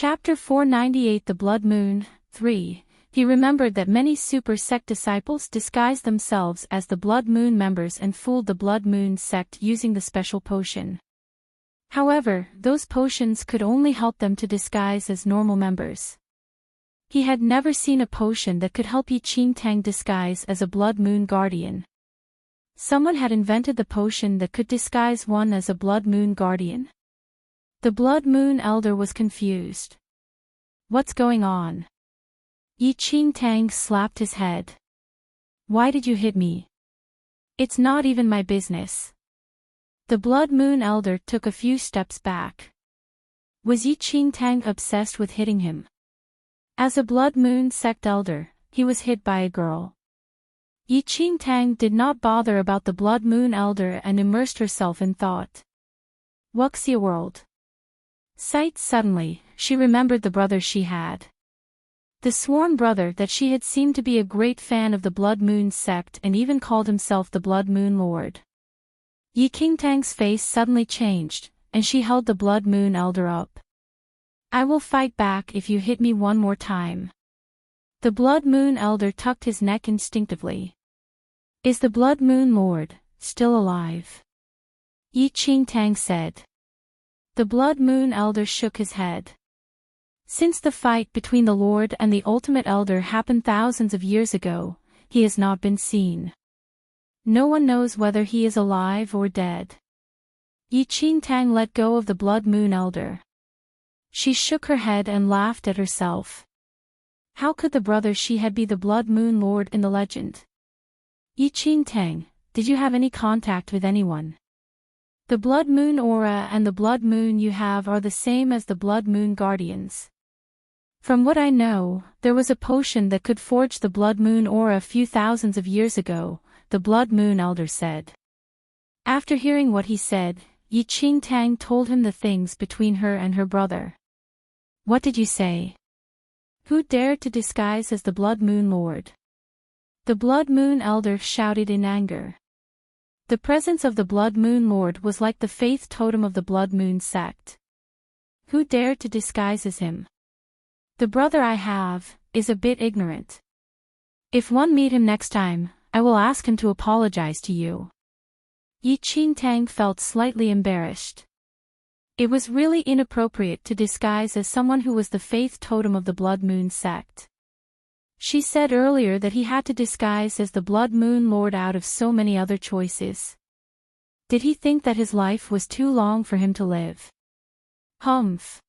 Chapter 498 The Blood Moon, 3. He remembered that many super sect disciples disguised themselves as the Blood Moon members and fooled the Blood Moon sect using the special potion. However, those potions could only help them to disguise as normal members. He had never seen a potion that could help Enchanting disguise as a Blood Moon guardian. Someone had invented the potion that could disguise one as a Blood Moon guardian. The Blood Moon Elder was confused. What's going on? Enchanting slapped his head. Why did you hit me? It's not even my business. The Blood Moon Elder took a few steps back. Was Enchanting obsessed with hitting him? As a Blood Moon sect elder, he was hit by a girl. Enchanting did not bother about the Blood Moon Elder and immersed herself in thought. Wuxia world. Suddenly, she remembered the brother she had. The sworn brother that she had seemed to be a great fan of the Blood Moon sect and even called himself the Blood Moon Lord. Enchanting's face suddenly changed, and she held the Blood Moon Elder up. I will fight back if you hit me one more time. The Blood Moon Elder tucked his neck instinctively. Is the Blood Moon Lord still alive? Enchanting said. The Blood Moon Elder shook his head. Since the fight between the Lord and the Ultimate Elder happened thousands of years ago, he has not been seen. No one knows whether he is alive or dead. Enchanting let go of the Blood Moon Elder. She shook her head and laughed at herself. How could the brother she had be the Blood Moon Lord in the legend? Enchanting, did you have any contact with anyone? The Blood Moon aura and the Blood Moon you have are the same as the Blood Moon Guardians. From what I know, there was a potion that could forge the Blood Moon aura a few thousands of years ago, the Blood Moon Elder said. After hearing what he said, Enchanting told him the things between her and her brother. What did you say? Who dared to disguise as the Blood Moon Lord? The Blood Moon Elder shouted in anger. The presence of the Blood Moon Lord was like the faith totem of the Blood Moon sect. Who dared to disguise as him? The brother I have is a bit ignorant. If one meet him next time, I will ask him to apologize to you. Enchanting felt slightly embarrassed. It was really inappropriate to disguise as someone who was the faith totem of the Blood Moon sect. She said earlier that he had to disguise as the Blood Moon Lord out of so many other choices. Did he think that his life was too long for him to live? Humph.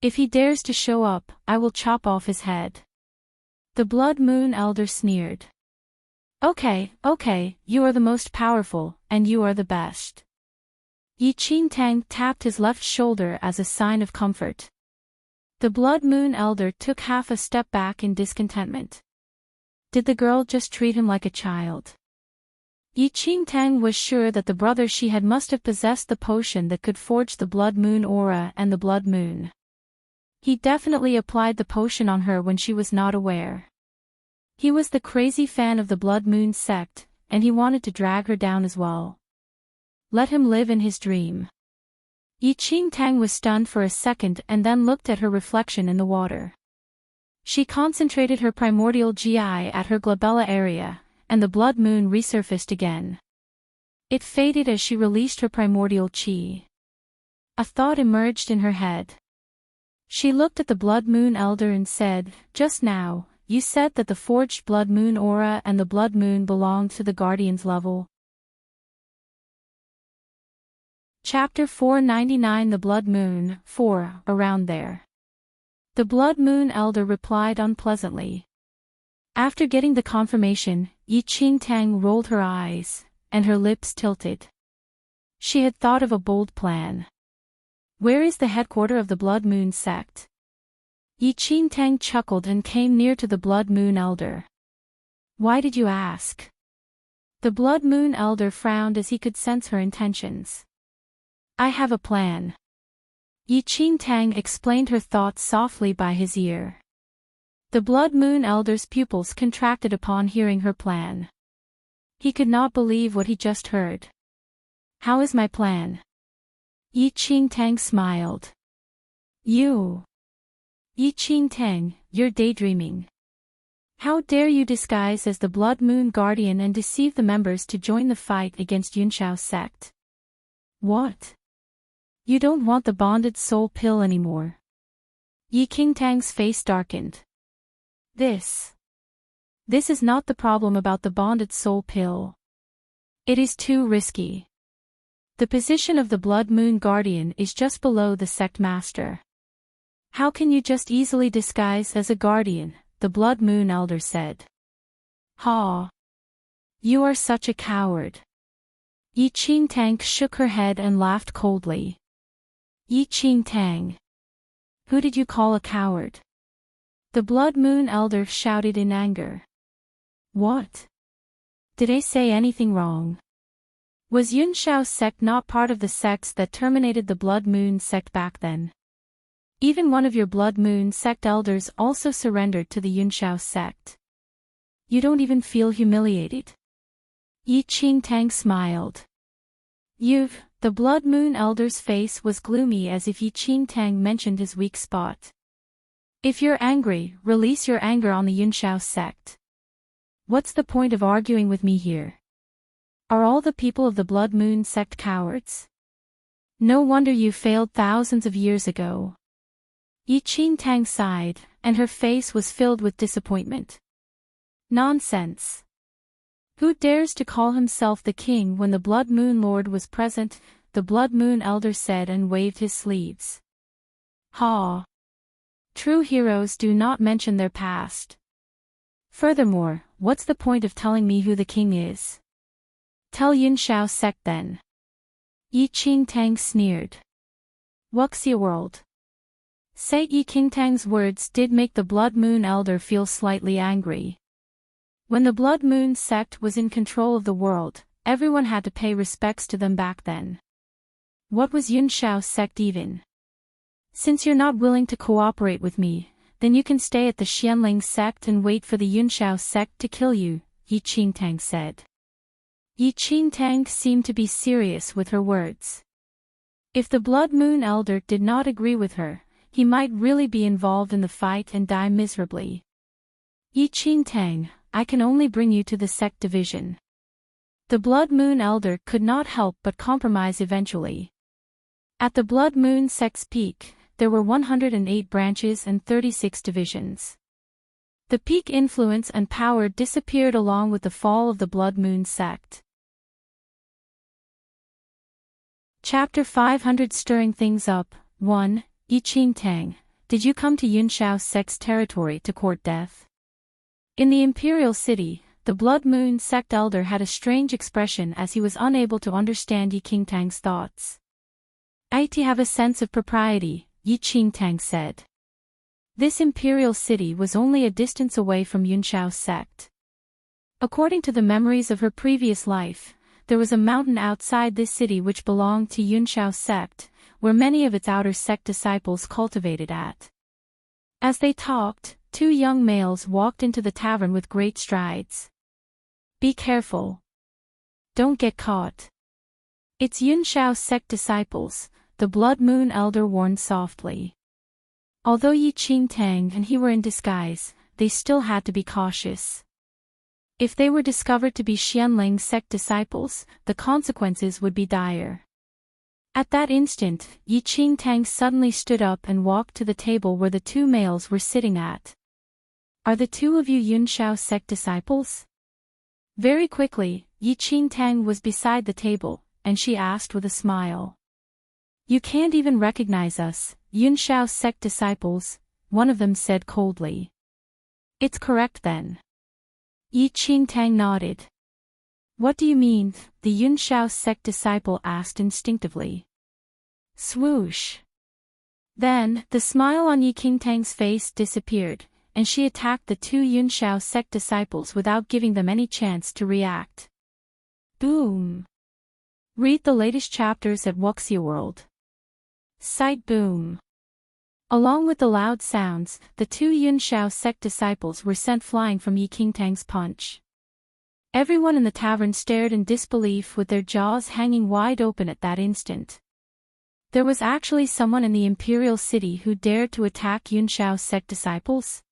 If he dares to show up, I will chop off his head. The Blood Moon Elder sneered. Okay, you are the most powerful, and you are the best. Enchanting tapped his left shoulder as a sign of comfort. The Blood Moon Elder took half a step back in discontentment. Did the girl just treat him like a child? Enchanting was sure that the brother she had must have possessed the potion that could forge the Blood Moon aura and the Blood Moon. He definitely applied the potion on her when she was not aware. He was the crazy fan of the Blood Moon sect, and he wanted to drag her down as well. Let him live in his dream. Enchanting was stunned for a second and then looked at her reflection in the water. She concentrated her primordial GI at her glabella area, and the Blood Moon resurfaced again. It faded as she released her primordial chi. A thought emerged in her head. She looked at the Blood Moon Elder and said, just now, you said that the forged Blood Moon aura and the Blood Moon belonged to the Guardian's level. Chapter 499 The Blood Moon, 4, around there. The Blood Moon Elder replied unpleasantly. After getting the confirmation, Enchanting rolled her eyes, and her lips tilted. She had thought of a bold plan. Where is the headquarters of the Blood Moon sect? Enchanting chuckled and came near to the Blood Moon Elder. Why did you ask? The Blood Moon Elder frowned as he could sense her intentions. I have a plan. Enchanting explained her thoughts softly by his ear. The Blood Moon Elder's pupils contracted upon hearing her plan. He could not believe what he just heard. How is my plan? Enchanting smiled. You. Enchanting, you're daydreaming. How dare you disguise as the Blood Moon Guardian and deceive the members to join the fight against Yunshao's sect? What? You don't want the bonded soul pill anymore. Enchanting's face darkened. This is not the problem about the bonded soul pill. It is too risky. The position of the Blood Moon Guardian is just below the sect master. How can you just easily disguise as a guardian? The Blood Moon Elder said. Ha! You are such a coward. Enchanting shook her head and laughed coldly. Enchanting. Who did you call a coward? The Blood Moon Elder shouted in anger. What? Did I say anything wrong? Was Yunshao's sect not part of the sects that terminated the Blood Moon sect back then? Even one of your Blood Moon sect elders also surrendered to the Yunshao sect. You don't even feel humiliated? Enchanting smiled. The Blood Moon elder's face was gloomy as if Enchanting mentioned his weak spot. If you're angry, release your anger on the Yunshao sect. What's the point of arguing with me here? Are all the people of the Blood Moon sect cowards? No wonder you failed thousands of years ago. Enchanting sighed, and her face was filled with disappointment. Nonsense. Who dares to call himself the king when the Blood Moon Lord was present? The Blood Moon Elder said and waved his sleeves. Ha! True heroes do not mention their past. Furthermore, what's the point of telling me who the king is? Tell Yunshao sect then. Enchanting sneered. Wuxia world. Say Enchanting's words did make the Blood Moon Elder feel slightly angry. When the Blood Moon sect was in control of the world, everyone had to pay respects to them back then. What was Yunshao's sect even? Since you're not willing to cooperate with me, then you can stay at the Xianling sect and wait for the Yunshao sect to kill you, Enchanting said. Enchanting seemed to be serious with her words. If the Blood Moon Elder did not agree with her, he might really be involved in the fight and die miserably. Enchanting, I can only bring you to the sect division. The Blood Moon Elder could not help but compromise eventually. At the Blood Moon sect's peak, there were 108 branches and 36 divisions. The peak influence and power disappeared along with the fall of the Blood Moon sect. Chapter 500 Stirring Things Up. 1. Enchanting, did you come to Yunshao's sect's territory to court death? In the Imperial City, the Blood Moon sect elder had a strange expression as he was unable to understand Enchanting's thoughts. I have a sense of propriety, Enchanting said. This Imperial City was only a distance away from Yunshao's sect. According to the memories of her previous life, there was a mountain outside this city which belonged to Yunshao's sect, where many of its outer sect disciples cultivated at. As they talked, two young males walked into the tavern with great strides. Be careful. Don't get caught. It's Yunshao's sect disciples, the Blood Moon Elder warned softly. Although Enchanting and he were in disguise, they still had to be cautious. If they were discovered to be Xianling sect disciples, the consequences would be dire. At that instant, Enchanting suddenly stood up and walked to the table where the two males were sitting at. Are the two of you Yunshao sect disciples? Very quickly, Enchanting was beside the table, and she asked with a smile. You can't even recognize us, Yunshao sect disciples, one of them said coldly. It's correct then. Enchanting nodded. What do you mean? The Yunshao sect disciple asked instinctively. Swoosh. Then, the smile on Enchanting's face disappeared, and she attacked the two Yunshao sect disciples without giving them any chance to react. Boom. Read the latest chapters at Wuxia World. Site boom. Along with the loud sounds, the two Yunshao sect disciples were sent flying from Enchanting's punch. Everyone in the tavern stared in disbelief with their jaws hanging wide open at that instant. There was actually someone in the Imperial City who dared to attack Yunshao's sect disciples?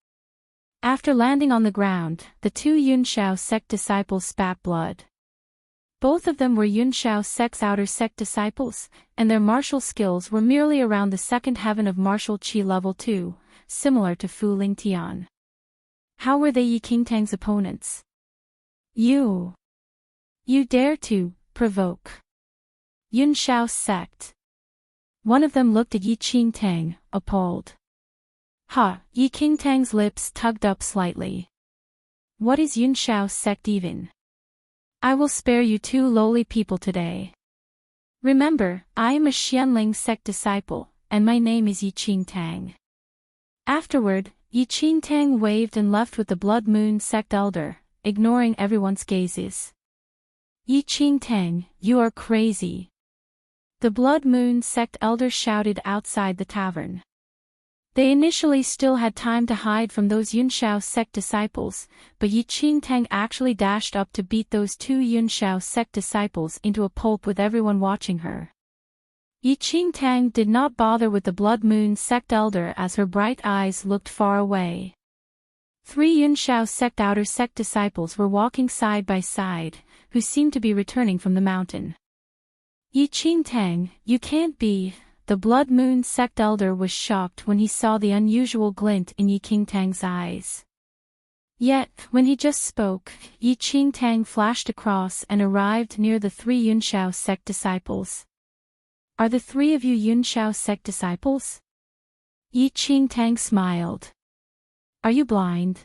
After landing on the ground, the two Yunshao sect disciples spat blood. Both of them were Yunshao sect's outer sect disciples, and their martial skills were merely around the second heaven of martial qi level 2, similar to Fu Lingtian. How were they Yi Qingtang's opponents? You dare to provoke Yunshao's sect. One of them looked at Yi Qingtang, appalled. Yi Qingtang's lips tugged up slightly. What is Yunshao's sect even? I will spare you two lowly people today. Remember, I am a Xianling sect disciple, and my name is Yi Qingtang. Afterward, Yi Qingtang waved and left with the Blood Moon sect elder, ignoring everyone's gazes. Yi Qingtang, you are crazy. The Blood Moon sect elder shouted outside the tavern. They initially still had time to hide from those Yunshao sect disciples, but Yi Qingtang actually dashed up to beat those two Yunshao sect disciples into a pulp with everyone watching her. Yi Qingtang did not bother with the Blood Moon sect elder as her bright eyes looked far away. Three Yunshao sect outer sect disciples were walking side by side, who seemed to be returning from the mountain. Yi Qingtang, you can't be. The Blood Moon sect elder was shocked when he saw the unusual glint in Yi Qingtang's eyes. Yet, when he just spoke, Yi Qingtang flashed across and arrived near the three Yunshao sect disciples. Are the three of you Yunshao sect disciples? Yi Qingtang smiled. Are you blind?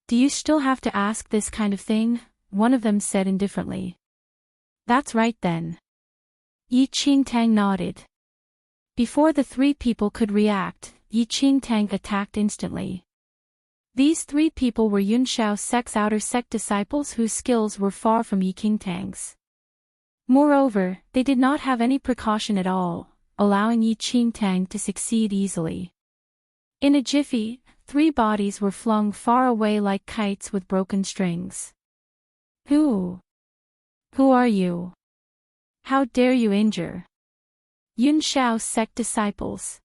Do you still have to ask this kind of thing? One of them said indifferently. That's right then. Yi Qingtang nodded. Before the three people could react, Yi Qingtang attacked instantly. These three people were Yunshao sect's outer sect disciples whose skills were far from Yi Qingtang's. Moreover, they did not have any precaution at all, allowing Yi Qingtang to succeed easily. In a jiffy, three bodies were flung far away like kites with broken strings. Who are you? How dare you injure Yunshao sect disciples?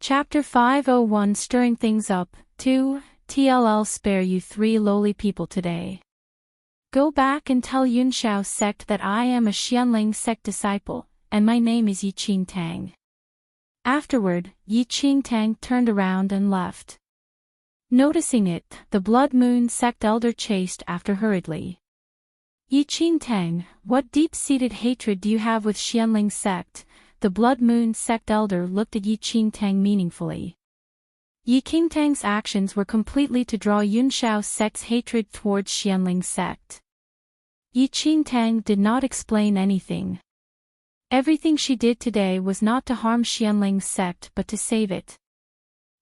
Chapter 501 Stirring Things Up, 2, TLL Spare you three lowly people today. Go back and tell Yunshao sect that I am a Xianling sect disciple, and my name is Yi Qingtang. Afterward, Yi Qingtang turned around and left. Noticing it, the Blood Moon sect elder chased after hurriedly. Yi Qingtang, what deep-seated hatred do you have with Xianling sect? The Blood Moon sect elder looked at Yi Qingtang meaningfully. Yi Qingtang's actions were completely to draw Yunshao sect's hatred towards Xianling sect. Yi Qingtang did not explain anything. Everything she did today was not to harm Xianling sect but to save it.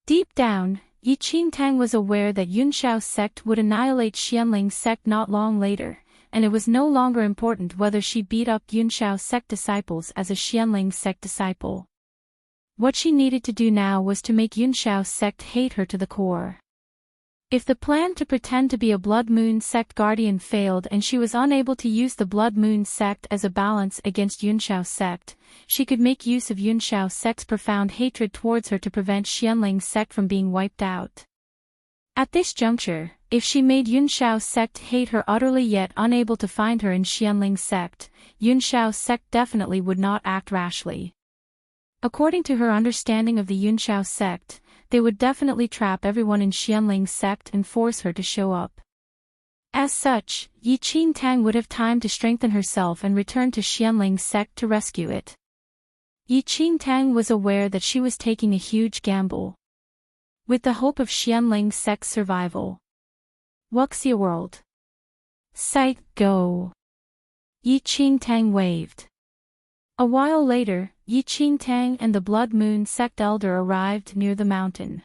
Deep down, Yi Qingtang was aware that Yunshao sect would annihilate Xianling sect not long later, and it was no longer important whether she beat up Yunshao sect disciples as a Xianling sect disciple. What she needed to do now was to make Yunshao sect hate her to the core. If the plan to pretend to be a Blood Moon sect guardian failed and she was unable to use the Blood Moon sect as a balance against Yunshao sect, she could make use of Yunshao sect's profound hatred towards her to prevent Xianling sect from being wiped out. At this juncture, if she made Yunshao sect hate her utterly yet unable to find her in Xianling sect, Yunshao sect definitely would not act rashly. According to her understanding of the Yunshao sect, they would definitely trap everyone in Xianling sect and force her to show up. As such, Yi Qingtang would have time to strengthen herself and return to Xianling sect to rescue it. Yi Qingtang was aware that she was taking a huge gamble, with the hope of Xianling sect's survival. Wuxia World. Sight, go. Yi Qingtang waved. A while later, Yi Qingtang and the Blood Moon sect elder arrived near the mountain.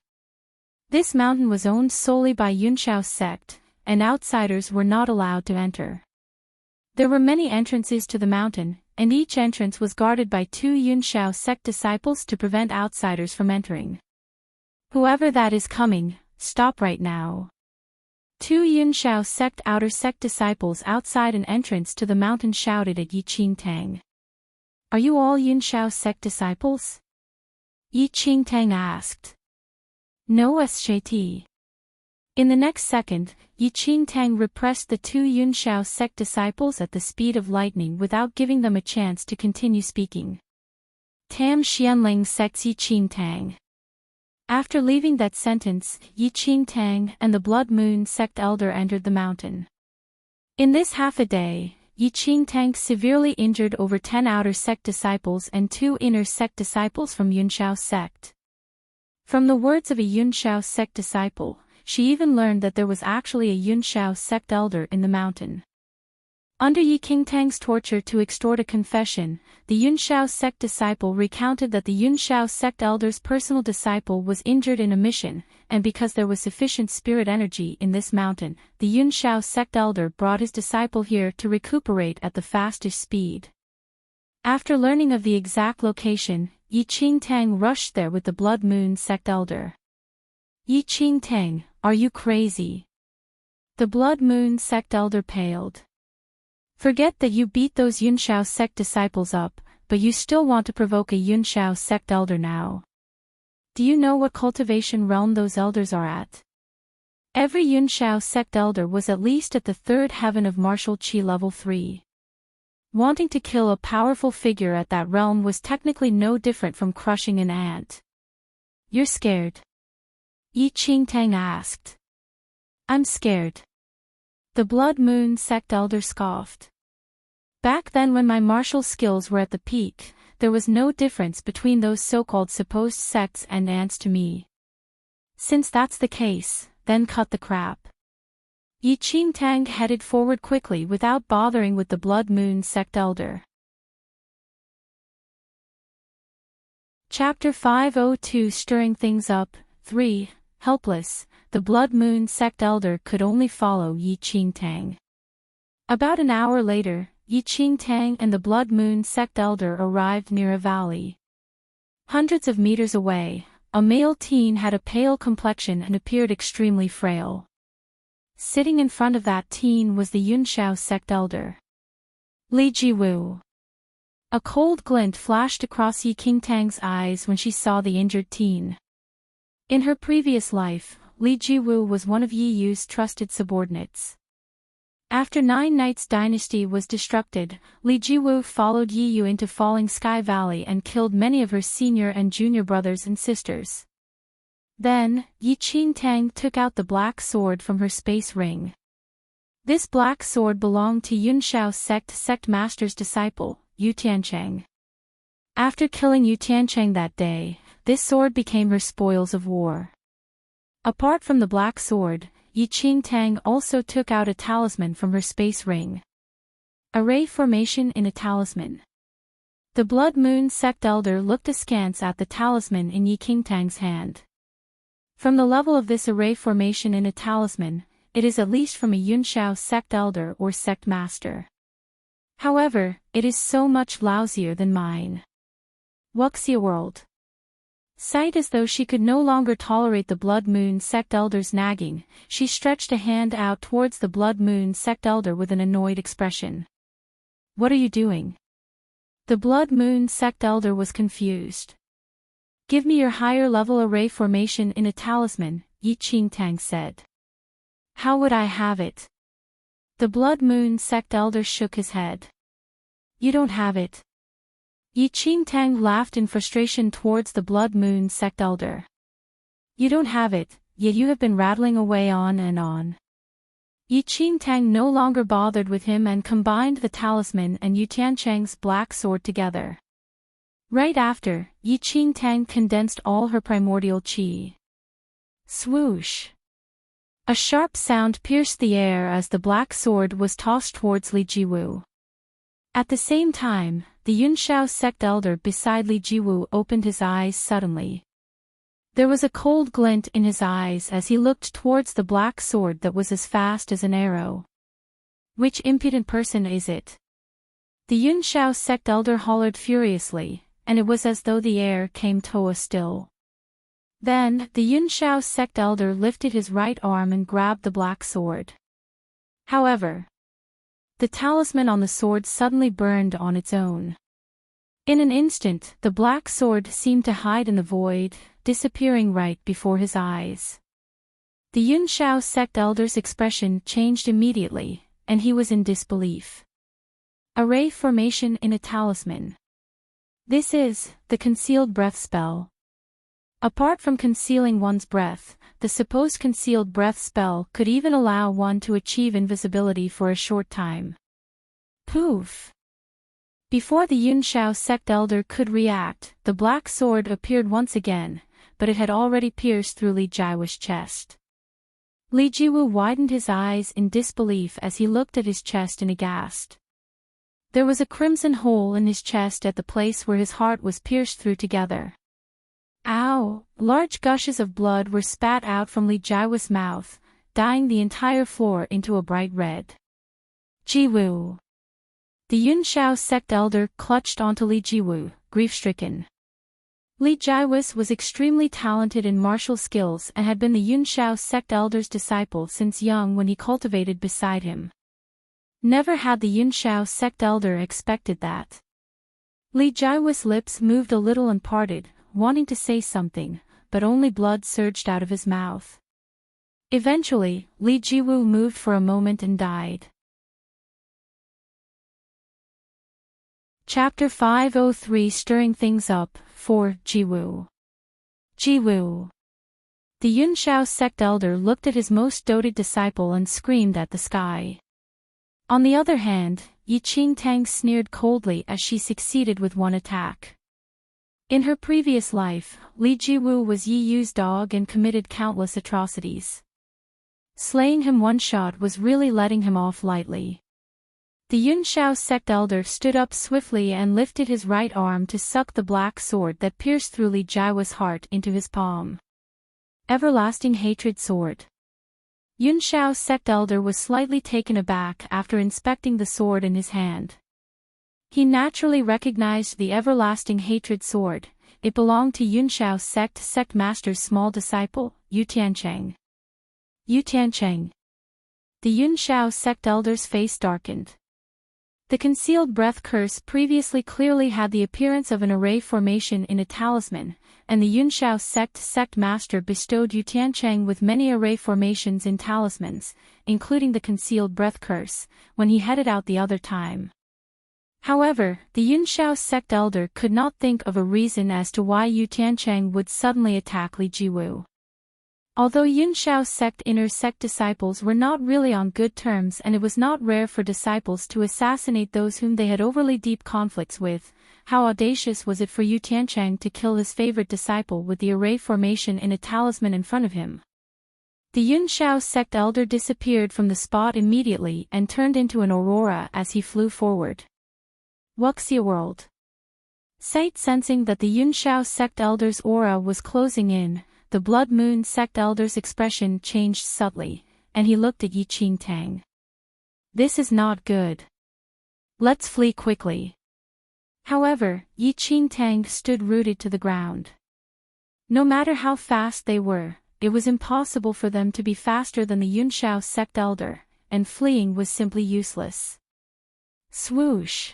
This mountain was owned solely by Yunshao sect, and outsiders were not allowed to enter. There were many entrances to the mountain, and each entrance was guarded by two Yunshao sect disciples to prevent outsiders from entering. Whoever that is coming, stop right now. Two Yunshao sect outer sect disciples outside an entrance to the mountain shouted at Enchanting. Are you all Yunshao sect disciples? Enchanting asked. No, SJT. In the next second, Enchanting repressed the two Yunshao sect disciples at the speed of lightning without giving them a chance to continue speaking. Tam Xianling sects Enchanting. After leaving that sentence, Enchanting and the Blood Moon sect elder entered the mountain. In this half a day, Enchanting severely injured over 10 outer sect disciples and 2 inner sect disciples from Yunshao sect. From the words of a Yunshao sect disciple, she even learned that there was actually a Yunshao sect elder in the mountain. Under Enchanting's torture to extort a confession, the Yunshao sect disciple recounted that the Yunshao sect elder's personal disciple was injured in a mission, and because there was sufficient spirit energy in this mountain, the Yunshao sect elder brought his disciple here to recuperate at the fastest speed. After learning of the exact location, Enchanting rushed there with the Blood Moon sect elder. Enchanting, are you crazy? The Blood Moon sect elder paled. Forget that you beat those Yunshao sect disciples up, but you still want to provoke a Yunshao sect elder now. Do you know what cultivation realm those elders are at? Every Yunshao sect elder was at least at the 3rd heaven of martial chi level 3. Wanting to kill a powerful figure at that realm was technically no different from crushing an ant. You're scared? Enchanting asked. I'm scared. The Blood Moon sect elder scoffed. Back then when my martial skills were at the peak, there was no difference between those so-called supposed sects and ants to me. Since that's the case, then cut the crap. Enchanting headed forward quickly without bothering with the Blood Moon sect elder. Chapter 502 Stirring Things Up, 3, Helpless, the Blood Moon sect elder could only follow Enchanting. About an hour later, Enchanting and the Blood Moon sect elder arrived near a valley. Hundreds of meters away, a male teen had a pale complexion and appeared extremely frail. Sitting in front of that teen was the Yunshao sect elder. Li Jiwu. A cold glint flashed across Enchanting's eyes when she saw the injured teen. In her previous life, Li Jiwu was one of Yi Yu's trusted subordinates. After Nine Nights Dynasty was destructed, Li Jiwu followed Yi Yu into Falling Sky Valley and killed many of her senior and junior brothers and sisters. Then, Enchanting took out the black sword from her space ring. This black sword belonged to Yunshao sect master's disciple, Yu Tiancheng. After killing Yu Tiancheng that day, this sword became her spoils of war. Apart from the black sword, Enchanting also took out a talisman from her space ring. Array formation in a talisman. The Blood Moon sect elder looked askance at the talisman in Enchanting's hand. From the level of this array formation in a talisman, it is at least from a Yunshao sect elder or sect master. However, it is so much lousier than mine. Wuxia World. Sight as though she could no longer tolerate the Blood Moon sect elder's nagging, she stretched a hand out towards the Blood Moon sect elder with an annoyed expression. What are you doing? The Blood Moon sect elder was confused. Give me your higher level array formation in a talisman, Enchanting said. How would I have it? The Blood Moon sect elder shook his head. You don't have it. Enchanting laughed in frustration towards the Blood Moon sect elder. You don't have it, yet you have been rattling away on and on. Enchanting no longer bothered with him and combined the talisman and Yu Tiancheng's black sword together. Right after, Enchanting condensed all her primordial chi. Swoosh! A sharp sound pierced the air as the black sword was tossed towards Li Jiwu. At the same time, the Yunshao sect elder beside Li Jiwu opened his eyes suddenly. There was a cold glint in his eyes as he looked towards the black sword that was as fast as an arrow. Which impudent person is it? The Yunshao sect elder hollered furiously, and it was as though the air came toa still. Then, the Yunshao sect elder lifted his right arm and grabbed the black sword. However, the talisman on the sword suddenly burned on its own. In an instant, the black sword seemed to hide in the void, disappearing right before his eyes. The Yunshao sect elder's expression changed immediately, and he was in disbelief. Array formation in a talisman. This is the concealed breath spell. Apart from concealing one's breath, the supposed concealed breath spell could even allow one to achieve invisibility for a short time. Poof! Before the Yunshao sect elder could react, the black sword appeared once again, but it had already pierced through Li Jiwu's chest. Li Jiwu widened his eyes in disbelief as he looked at his chest and aghast. There was a crimson hole in his chest at the place where his heart was pierced through together. Ow! Large gushes of blood were spat out from Li Jiwu's mouth, dyeing the entire floor into a bright red. Jiwu! The Yunshao sect elder clutched onto Li Jiwu, grief-stricken. Li Jiwu was extremely talented in martial skills and had been the Yunshao sect elder's disciple since young when he cultivated beside him. Never had the Yunshao sect elder expected that. Li Jiwu's lips moved a little and parted, wanting to say something, but only blood surged out of his mouth. Eventually, Li Jiwu moved for a moment and died. Chapter 503 Stirring Things Up, 4, Jiwu. Jiwu. The Yunshao sect elder looked at his most doted disciple and screamed at the sky. On the other hand, Enchanting sneered coldly as she succeeded with one attack. In her previous life, Li Jiwu was Yi Yu's dog and committed countless atrocities. Slaying him one shot was really letting him off lightly. The Yunshao sect elder stood up swiftly and lifted his right arm to suck the black sword that pierced through Li Jiwu's heart into his palm. Everlasting Hatred Sword. Yunshao sect elder was slightly taken aback after inspecting the sword in his hand. He naturally recognized the Everlasting Hatred Sword. It belonged to Yunshao sect master's small disciple, Enchanting. Enchanting. The Yunshao sect elder's face darkened. The concealed breath curse previously clearly had the appearance of an array formation in a talisman, and the Yunshao sect master bestowed Enchanting with many array formations in talismans, including the concealed breath curse, when he headed out the other time. However, the Yunshao sect elder could not think of a reason as to why Enchanting would suddenly attack Li Jiwu. Although Yunshao sect inner sect disciples were not really on good terms and it was not rare for disciples to assassinate those whom they had overly deep conflicts with, how audacious was it for Enchanting to kill his favorite disciple with the array formation in a talisman in front of him? The Yunshao sect elder disappeared from the spot immediately and turned into an aurora as he flew forward. Wuxia World. Sight sensing that the Yunshao sect elder's aura was closing in, the Blood Moon sect elder's expression changed subtly, and he looked at Enchanting. This is not good. Let's flee quickly. However, Enchanting stood rooted to the ground. No matter how fast they were, it was impossible for them to be faster than the Yunshao sect elder, and fleeing was simply useless. Swoosh.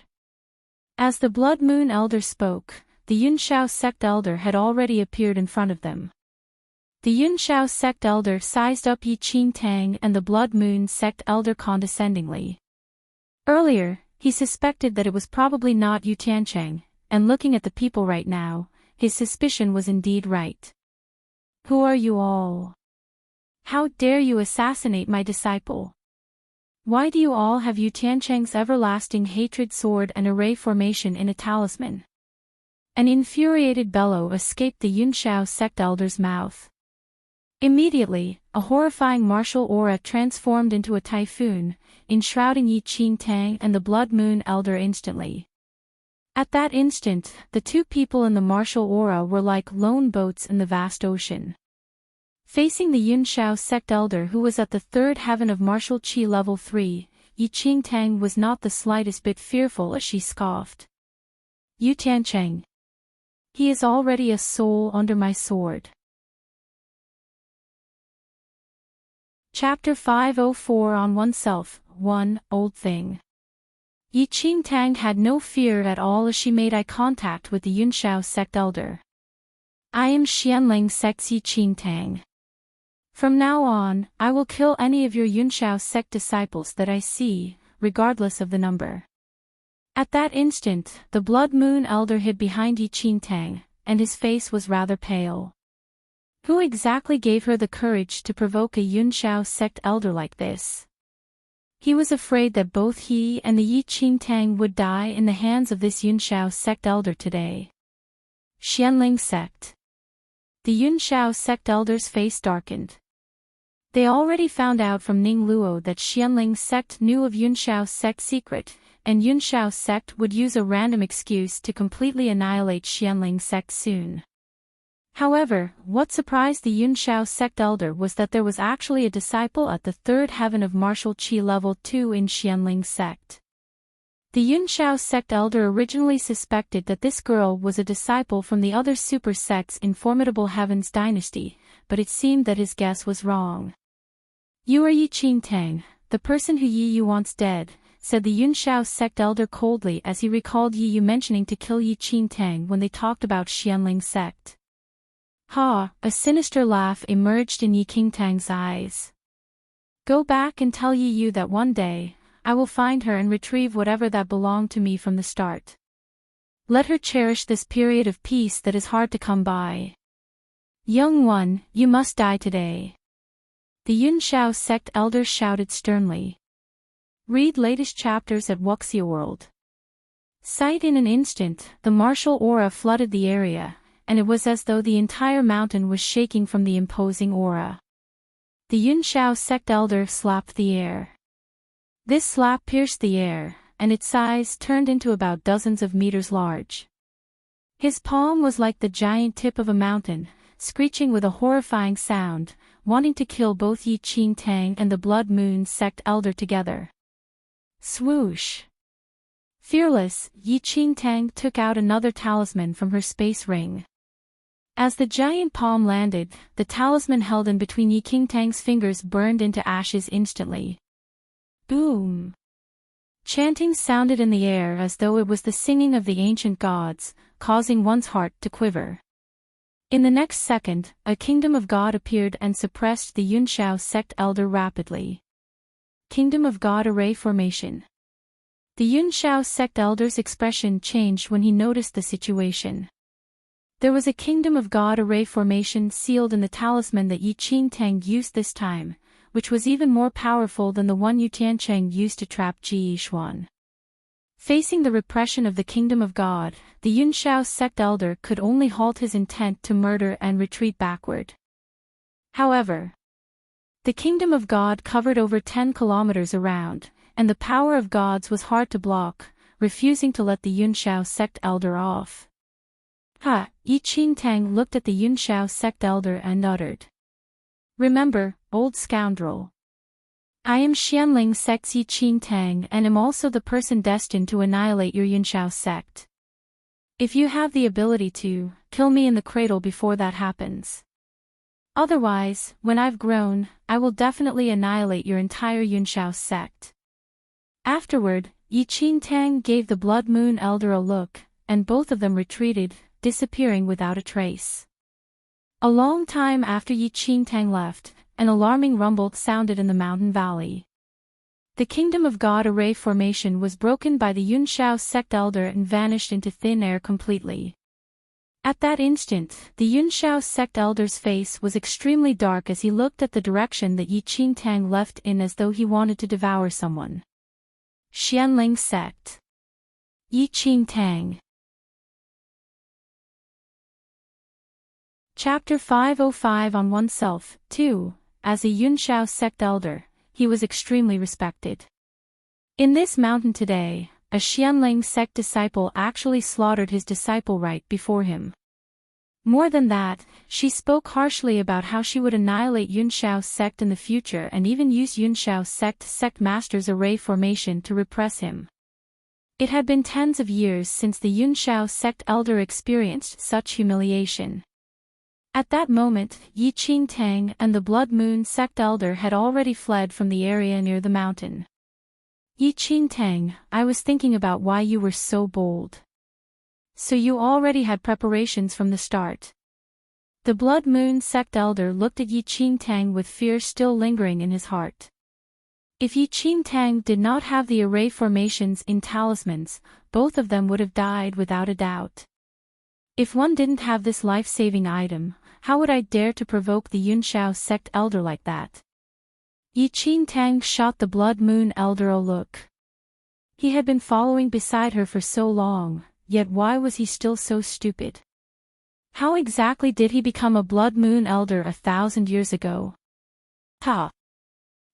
As the Blood Moon elder spoke, the Yunshao sect elder had already appeared in front of them. The Yunshao sect elder sized up Enchanting and the Blood Moon sect elder condescendingly. Earlier, he suspected that it was probably not Enchanting, and looking at the people right now, his suspicion was indeed right. Who are you all? How dare you assassinate my disciple? Why do you all have Enchanting's Everlasting Hatred Sword and array formation in a talisman? An infuriated bellow escaped the Yunshao sect elder's mouth. Immediately, a horrifying martial aura transformed into a typhoon, enshrouding Enchanting and the Blood Moon elder instantly. At that instant, the two people in the martial aura were like lone boats in the vast ocean. Facing the Yunshao sect elder who was at the third heaven of martial chi level 3, Enchanting was not the slightest bit fearful as she scoffed. Enchanting. He is already a soul under my sword. Chapter 504 On Oneself, 1, Old Thing. Enchanting had no fear at all as she made eye contact with the Yunshao sect elder. I am Xianling sect's Enchanting. From now on, I will kill any of your Yunshao sect disciples that I see, regardless of the number. At that instant, the Blood Moon elder hid behind Enchanting, and his face was rather pale. Who exactly gave her the courage to provoke a Yunshao sect elder like this? He was afraid that both he and the Enchanting would die in the hands of this Yunshao sect elder today. Xianling sect. The Yunshao sect elder's face darkened. They already found out from Ning Luo that Xianling sect knew of Yunshao sect's secret, and Yunshao sect would use a random excuse to completely annihilate Xianling sect soon. However, what surprised the Yunshao sect elder was that there was actually a disciple at the third heaven of martial qi level 2 in Xianling sect. The Yunshao sect elder originally suspected that this girl was a disciple from the other super sects in Formidable Heavens dynasty, but it seemed that his guess was wrong. You are Enchanting, the person who Yi Yu wants dead, said the Yunshao sect elder coldly as he recalled Yi Yu mentioning to kill Enchanting when they talked about Xianling sect. Ha! A sinister laugh emerged in Enchanting's eyes. Go back and tell Yi Yu that one day, I will find her and retrieve whatever that belonged to me from the start. Let her cherish this period of peace that is hard to come by. Young one, you must die today. The Yunshao sect elder shouted sternly. Read latest chapters at Wuxia World. Sight in an instant, the martial aura flooded the area, and it was as though the entire mountain was shaking from the imposing aura. The Yunshao sect elder slapped the air. This slap pierced the air, and its size turned into about dozens of meters large. His palm was like the giant tip of a mountain, screeching with a horrifying sound, wanting to kill both Enchanting and the Blood Moon sect elder together. Swoosh! Fearless, Enchanting took out another talisman from her space ring. As the giant palm landed, the talisman held in between Enchanting's fingers burned into ashes instantly. Boom! Chanting sounded in the air as though it was the singing of the ancient gods, causing one's heart to quiver. In the next second, a kingdom of God appeared and suppressed the Yunshao sect elder rapidly. Kingdom of God array formation. The Yunshao sect elder's expression changed when he noticed the situation. There was a Kingdom of God array formation sealed in the talisman that Enchanting used this time, which was even more powerful than the one Enchanting used to trap Ji Yishuan. Facing the repression of the Kingdom of God, the Yunshao sect elder could only halt his intent to murder and retreat backward. However, the Kingdom of God covered over 10 kilometers around, and the power of gods was hard to block, refusing to let the Yunshao sect elder off. Ha! Enchanting looked at the Yunshao sect elder and uttered. Remember, old scoundrel. I am Xianling sect's Enchanting and am also the person destined to annihilate your Yunshao sect. If you have the ability to, kill me in the cradle before that happens. Otherwise, when I've grown, I will definitely annihilate your entire Yunshao sect. Afterward, Enchanting gave the Blood Moon elder a look, and both of them retreated, disappearing without a trace. A long time after Enchanting left, an alarming rumble sounded in the mountain valley. The Kingdom of God array formation was broken by the Yunshao sect elder and vanished into thin air completely. At that instant, the Yunshao sect elder's face was extremely dark as he looked at the direction that Enchanting left in as though he wanted to devour someone. Xianling sect. Enchanting. Chapter 505 On Oneself, 2. As a Yunshao sect elder, he was extremely respected. In this mountain today, a Xianling sect disciple actually slaughtered his disciple right before him. More than that, she spoke harshly about how she would annihilate Yunshao sect in the future and even use Yunshao sect master's array formation to repress him. It had been tens of years since the Yunshao sect elder experienced such humiliation. At that moment, Enchanting and the Blood Moon sect elder had already fled from the area near the mountain. Enchanting, I was thinking about why you were so bold. So you already had preparations from the start. The Blood Moon sect elder looked at Enchanting with fear still lingering in his heart. If Enchanting did not have the array formations in talismans, both of them would have died without a doubt. If one didn't have this life-saving item, how would I dare to provoke the Yunxiao sect elder like that? Enchanting shot the Blood Moon elder a look. He had been following beside her for so long, yet why was he still so stupid? How exactly did he become a Blood Moon elder 1,000 years ago? Ha!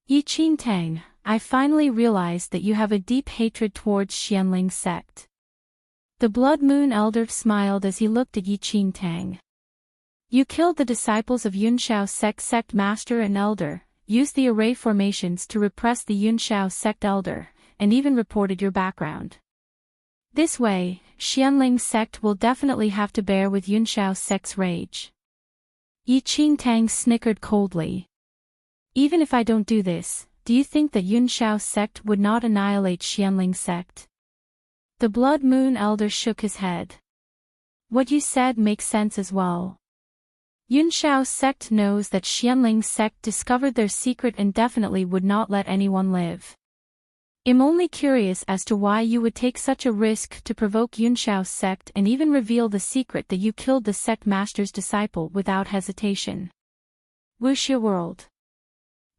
Enchanting, I finally realized that you have a deep hatred towards Xianling sect. The Blood Moon elder smiled as he looked at Enchanting. You killed the disciples of Yunxiao sect master and elder, used the array formations to repress the Yunxiao sect elder, and even reported your background. This way, Xianling sect will definitely have to bear with Yunxiao sect's rage. Enchanting snickered coldly. Even if I don't do this, do you think that Yunxiao sect would not annihilate Xianling sect? The Blood Moon elder shook his head. What you said makes sense as well. Yunxiao sect knows that Xianling sect discovered their secret and definitely would not let anyone live. I'm only curious as to why you would take such a risk to provoke Yunxiao sect and even reveal the secret that you killed the sect master's disciple without hesitation. Wuxia world.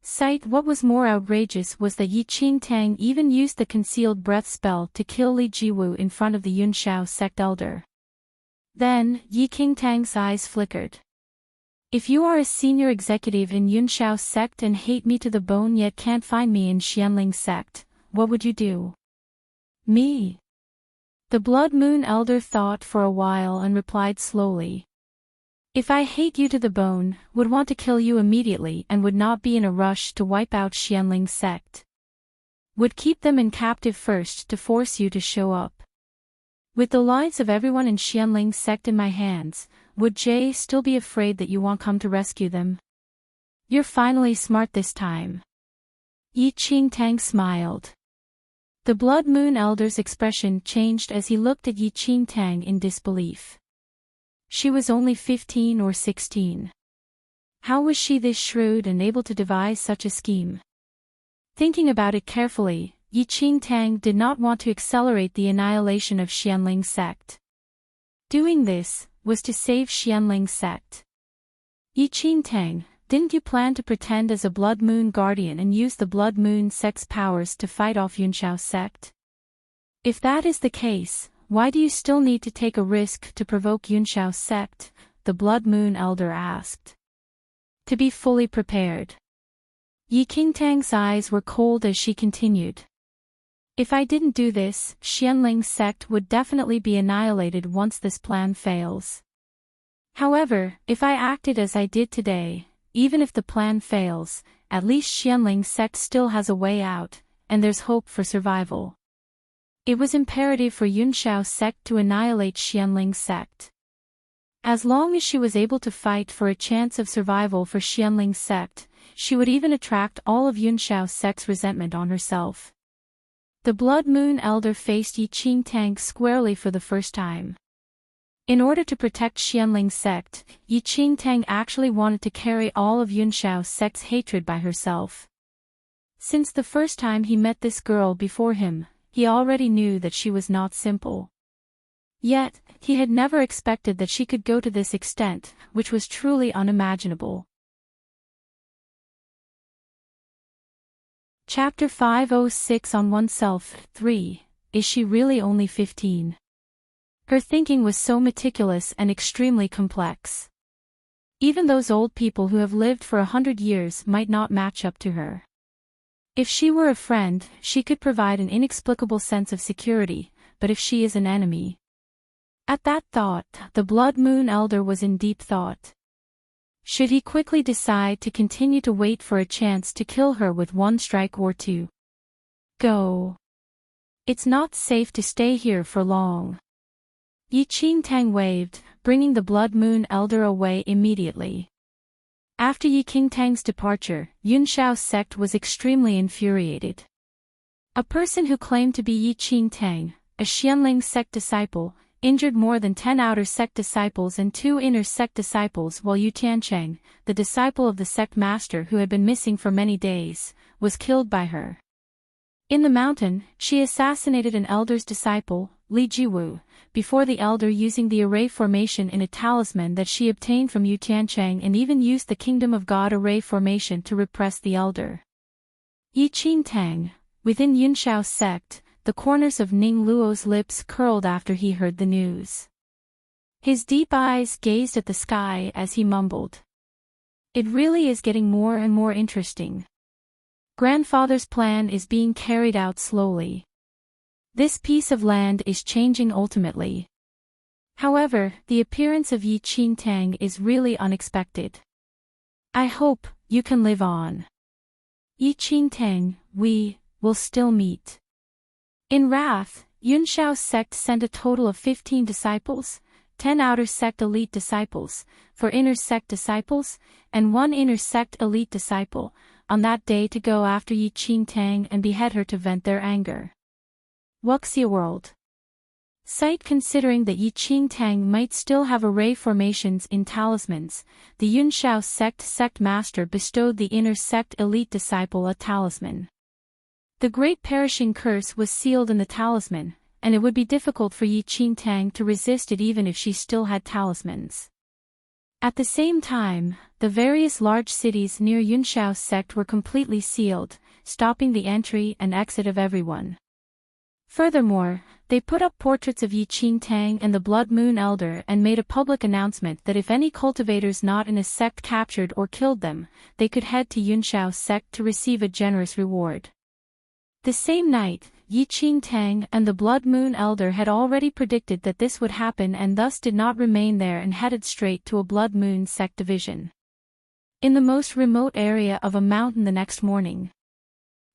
Sight. What was more outrageous was that Enchanting even used the concealed breath spell to kill Li Jiwu in front of the Yunxiao sect elder. Then, Enchanting's eyes flickered. If you are a senior executive in Yunxiao sect and hate me to the bone yet can't find me in Xianling sect, what would you do? Me? The Blood Moon elder thought for a while and replied slowly. If I hate you to the bone, would want to kill you immediately and would not be in a rush to wipe out Xianling sect. Would keep them in captive first to force you to show up. With the lives of everyone in Xianling sect in my hands, would Jay still be afraid that you won't come to rescue them? You're finally smart this time. Enchanting smiled. The Blood Moon elder's expression changed as he looked at Enchanting in disbelief. She was only 15 or 16. How was she this shrewd and able to devise such a scheme? Thinking about it carefully, Enchanting did not want to accelerate the annihilation of Xianling sect. Doing this was to save Xianling sect. Enchanting, didn't you plan to pretend as a Blood Moon guardian and use the Blood Moon sect's powers to fight off Yunxiao sect? If that is the case, why do you still need to take a risk to provoke Yunxiao sect? The Blood Moon elder asked. To be fully prepared. Enchanting's eyes were cold as she continued. If I didn't do this, Xianling sect would definitely be annihilated once this plan fails. However, if I acted as I did today, even if the plan fails, at least Xianling sect still has a way out, and there's hope for survival. It was imperative for Yunxiao sect to annihilate Xianling sect. As long as she was able to fight for a chance of survival for Xianling sect, she would even attract all of Yunxiao sect's resentment on herself. The Blood Moon elder faced Enchanting squarely for the first time. In order to protect Xianling sect, Enchanting actually wanted to carry all of Yunxiao sect's hatred by herself. Since the first time he met this girl before him, he already knew that she was not simple. Yet, he had never expected that she could go to this extent, which was truly unimaginable. Chapter 506 On Oneself 3. Is she really only 15? Her thinking was so meticulous and extremely complex. Even those old people who have lived for 100 years might not match up to her. If she were a friend, she could provide an inexplicable sense of security, but if she is an enemy. At that thought, the Blood Moon elder was in deep thought. Should he quickly decide to continue to wait for a chance to kill her with one strike or two? Go. It's not safe to stay here for long. Enchanting waved, bringing the Blood Moon Elder away immediately. After Yi Qingtang's departure, Yunshao's sect was extremely infuriated. A person who claimed to be Yi Qingtang, a Xianling sect disciple, injured more than 10 outer sect disciples and 2 inner sect disciples, while Yu Tiancheng, the disciple of the sect master who had been missing for many days, was killed by her. In the mountain, she assassinated an elder's disciple, Li Jiwu, before the elder, using the array formation in a talisman that she obtained from Yu Tiancheng, and even used the Kingdom of God array formation to repress the elder. Yi Qingtang, within Yunshao's sect, the corners of Ning Luo's lips curled after he heard the news. His deep eyes gazed at the sky as he mumbled. It really is getting more and more interesting. Grandfather's plan is being carried out slowly. This piece of land is changing ultimately. However, the appearance of Yi Qingtang is really unexpected. I hope you can live on. Yi Qingtang, we will still meet. In wrath, Yunshao's sect sent a total of 15 disciples, 10 outer sect elite disciples, 4 inner sect disciples, and 1 inner sect elite disciple, on that day to go after Yi Qingtang and behead her to vent their anger. Wuxia World. Sight. Considering that Yi Qingtang might still have array formations in talismans, the Yunshao sect master bestowed the inner sect elite disciple a talisman. The Great Perishing Curse was sealed in the talisman, and it would be difficult for Yi Qingtang to resist it even if she still had talismans. At the same time, the various large cities near Yunshao's sect were completely sealed, stopping the entry and exit of everyone. Furthermore, they put up portraits of Yi Qingtang and the Blood Moon Elder and made a public announcement that if any cultivators not in a sect captured or killed them, they could head to Yunshao's sect to receive a generous reward. The same night, Yi Qingtang and the Blood Moon Elder had already predicted that this would happen and thus did not remain there and headed straight to a Blood Moon sect division. In the most remote area of a mountain the next morning,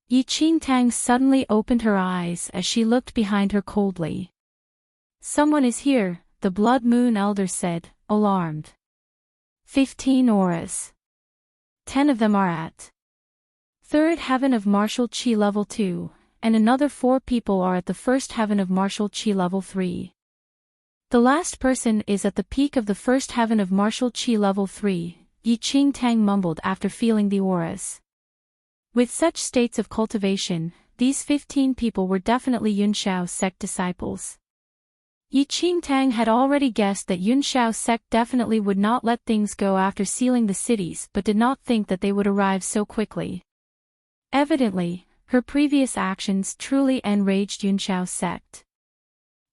Yi Qingtang suddenly opened her eyes as she looked behind her coldly. Someone is here, the Blood Moon Elder said, alarmed. 15 auras. 10 of them are at third heaven of martial chi level 2, and another 4 people are at the first heaven of martial chi level 3. The last person is at the peak of the first heaven of martial chi level 3, Yi Qingtang mumbled after feeling the auras. With such states of cultivation, these 15 people were definitely Yunshao's sect disciples. Yi Qingtang had already guessed that Yunshao's sect definitely would not let things go after sealing the cities, but did not think that they would arrive so quickly. Evidently, her previous actions truly enraged Yunshao's sect.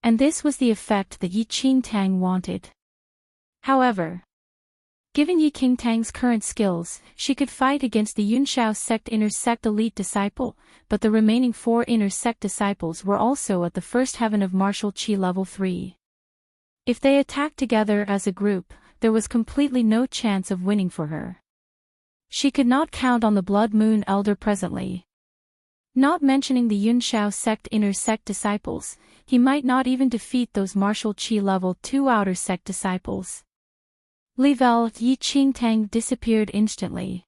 And this was the effect that Yi Qingtang wanted. However, given Yi Qingtang's current skills, she could fight against the Yunshao sect inner sect elite disciple, but the remaining 4 inner sect disciples were also at the first heaven of martial chi level 3. If they attacked together as a group, there was completely no chance of winning for her. She could not count on the Blood Moon Elder presently. Not mentioning the Yunshao sect inner sect disciples, he might not even defeat those martial chi level 2 outer sect disciples. Level Yi Qingtang disappeared instantly.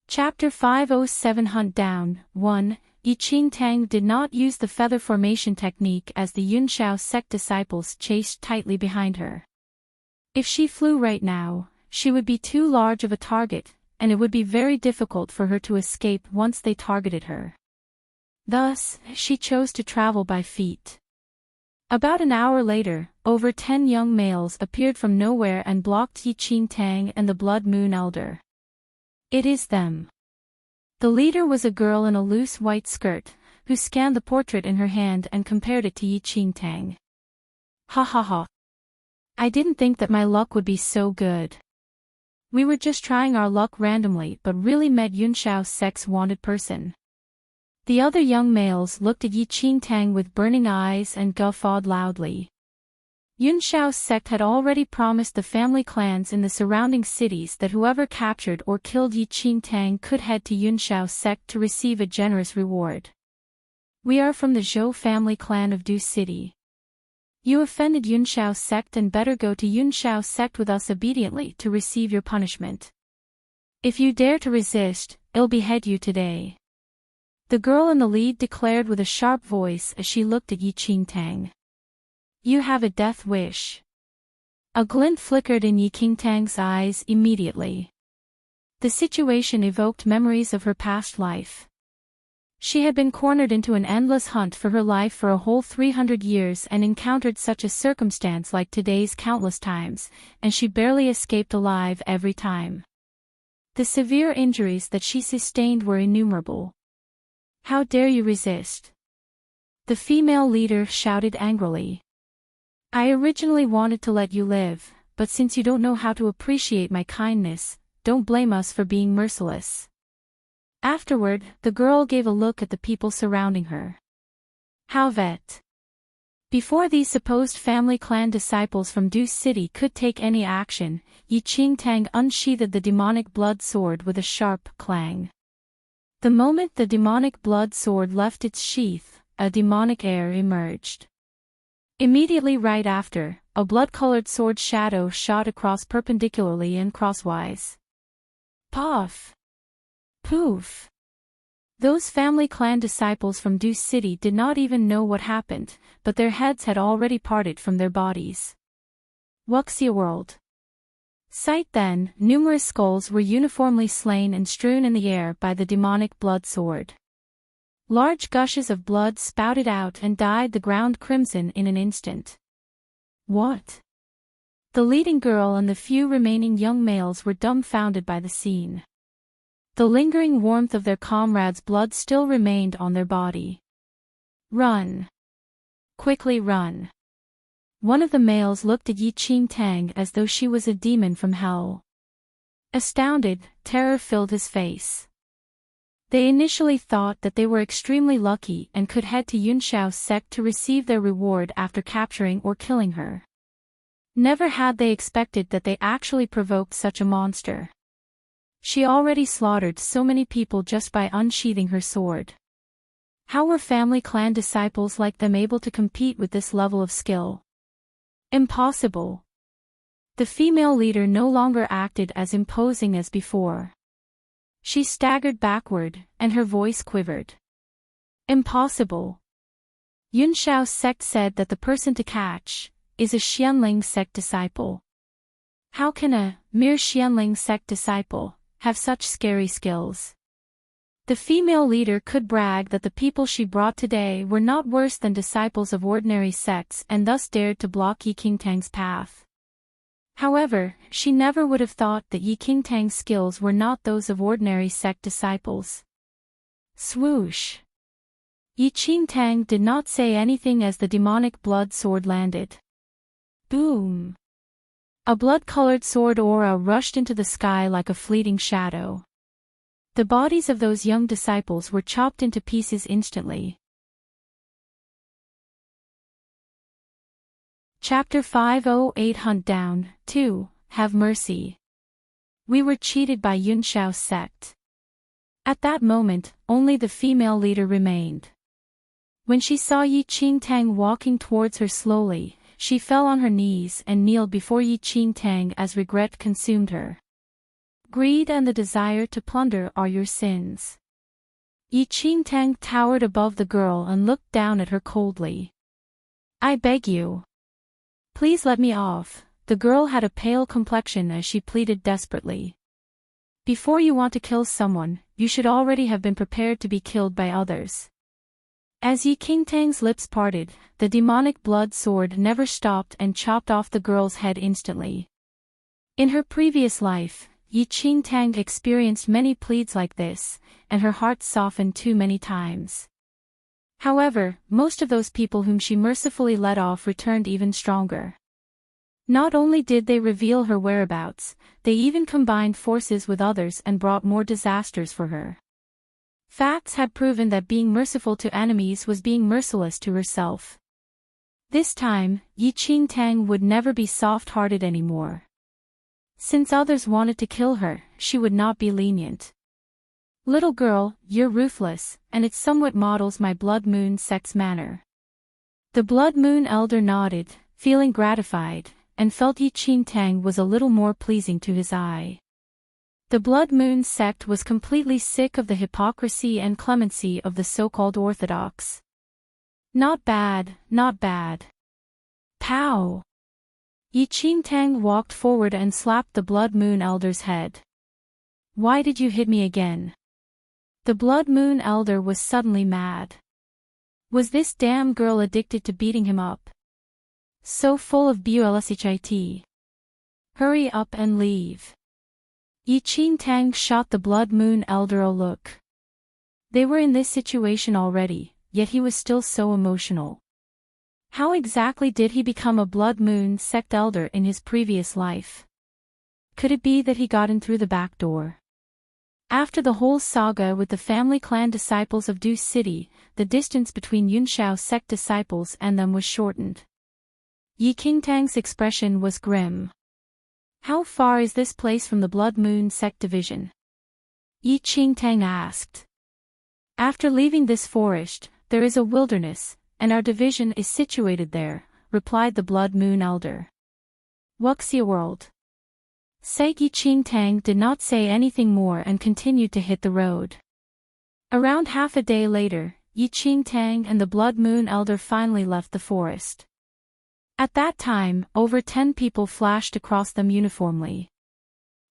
Chapter 507 Hunt Down 1. Yi Qingtang did not use the feather formation technique as the Yunshao sect disciples chased tightly behind her. If she flew right now, she would be too large of a target, and it would be very difficult for her to escape once they targeted her. Thus, she chose to travel by feet. About an hour later, over 10 young males appeared from nowhere and blocked Yi Qingtang and the Blood Moon Elder. It is them. The leader was a girl in a loose white skirt, who scanned the portrait in her hand and compared it to Yi Qingtang. Ha ha ha. I didn't think that my luck would be so good. We were just trying our luck randomly but really met Yunshao's sect's wanted person. The other young males looked at Yi Qingtang with burning eyes and guffawed loudly. Yunshao's sect had already promised the family clans in the surrounding cities that whoever captured or killed Yi Qingtang could head to Yunshao's sect to receive a generous reward. We are from the Zhou family clan of Du City. You offended Yunxiao's sect and better go to Yunxiao's sect with us obediently to receive your punishment. If you dare to resist, I'll behead you today. The girl in the lead declared with a sharp voice as she looked at Enchanting. You have a death wish. A glint flickered in Enchanting's eyes immediately. The situation evoked memories of her past life. She had been cornered into an endless hunt for her life for a whole 300 years and encountered such a circumstance like today's countless times, and she barely escaped alive every time. The severe injuries that she sustained were innumerable. How dare you resist? The female leader shouted angrily. I originally wanted to let you live, but since you don't know how to appreciate my kindness, don't blame us for being merciless. Afterward, the girl gave a look at the people surrounding her. How vet. Before these supposed family clan disciples from Deuce City could take any action, Enchanting unsheathed the demonic blood sword with a sharp clang. The moment the demonic blood sword left its sheath, a demonic air emerged. Immediately right after, a blood-colored sword shadow shot across perpendicularly and crosswise. Puff! Poof! Those family clan disciples from Deuce City did not even know what happened, but their heads had already parted from their bodies. Wuxia world. Sight then, numerous skulls were uniformly slain and strewn in the air by the demonic blood sword. Large gushes of blood spouted out and dyed the ground crimson in an instant. What? The leading girl and the few remaining young males were dumbfounded by the scene. The lingering warmth of their comrades' blood still remained on their body. Run! Quickly run! One of the males looked at Enchanting as though she was a demon from hell. Astounded, terror filled his face. They initially thought that they were extremely lucky and could head to Yunxiao's sect to receive their reward after capturing or killing her. Never had they expected that they actually provoked such a monster. She already slaughtered so many people just by unsheathing her sword. How were family clan disciples like them able to compete with this level of skill? Impossible. The female leader no longer acted as imposing as before. She staggered backward, and her voice quivered. Impossible. Yunxiao's sect said that the person to catch is a Xianling sect disciple. How can a mere Xianling sect disciple have such scary skills? The female leader could brag that the people she brought today were not worse than disciples of ordinary sects and thus dared to block Enchanting's path. However, she never would have thought that Enchanting's skills were not those of ordinary sect disciples. Swoosh! Enchanting did not say anything as the demonic blood sword landed. Boom! A blood-colored sword aura rushed into the sky like a fleeting shadow. The bodies of those young disciples were chopped into pieces instantly. Chapter 508 Hunt Down, 2, Have Mercy. We were cheated by Yunxiao's sect. At that moment, only the female leader remained. When she saw Enchanting walking towards her slowly, she fell on her knees and kneeled before Enchanting as regret consumed her. Greed and the desire to plunder are your sins. Enchanting towered above the girl and looked down at her coldly. I beg you. Please let me off. The girl had a pale complexion as she pleaded desperately. Before you want to kill someone, you should already have been prepared to be killed by others. As Enchanting's lips parted, the demonic blood sword never stopped and chopped off the girl's head instantly. In her previous life, Enchanting experienced many pleas like this, and her heart softened too many times. However, most of those people whom she mercifully let off returned even stronger. Not only did they reveal her whereabouts, they even combined forces with others and brought more disasters for her. Facts had proven that being merciful to enemies was being merciless to herself. This time, Enchanting would never be soft-hearted anymore. Since others wanted to kill her, she would not be lenient. Little girl, you're ruthless, and it somewhat models my Blood Moon sect's manner. The Blood Moon Elder nodded, feeling gratified, and felt Enchanting was a little more pleasing to his eye. The Blood Moon sect was completely sick of the hypocrisy and clemency of the so-called orthodox. Not bad, not bad. Pow! Enchanting walked forward and slapped the Blood Moon Elder's head. Why did you hit me again? The Blood Moon Elder was suddenly mad. Was this damn girl addicted to beating him up? So full of bullshit. Hurry up and leave. Enchanting shot the Blood Moon Elder a look. They were in this situation already, yet he was still so emotional. How exactly did he become a Blood Moon sect elder in his previous life? Could it be that he got in through the back door? After the whole saga with the family clan disciples of Deuce City, the distance between Yunshao sect disciples and them was shortened. Enchanting's expression was grim. How far is this place from the Blood Moon sect division? Enchanting asked. After leaving this forest, there is a wilderness, and our division is situated there, replied the Blood Moon Elder. Wuxia World. Enchanting did not say anything more and continued to hit the road. Around half a day later, Enchanting and the Blood Moon Elder finally left the forest. At that time, over 10 people flashed across them uniformly.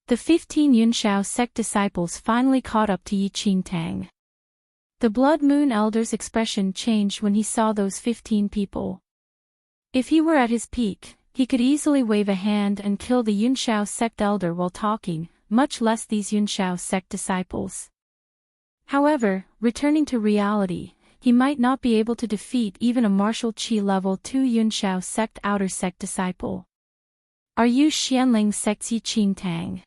The 15 Yunshao sect disciples finally caught up to Enchanting. The Blood Moon Elder's expression changed when he saw those 15 people. If he were at his peak, he could easily wave a hand and kill the Yunshao sect elder while talking, much less these Yunshao sect disciples. However, returning to reality, he might not be able to defeat even a martial chi level 2 Yunshao sect outer sect disciple. Are you Xianling sect's Enchanting?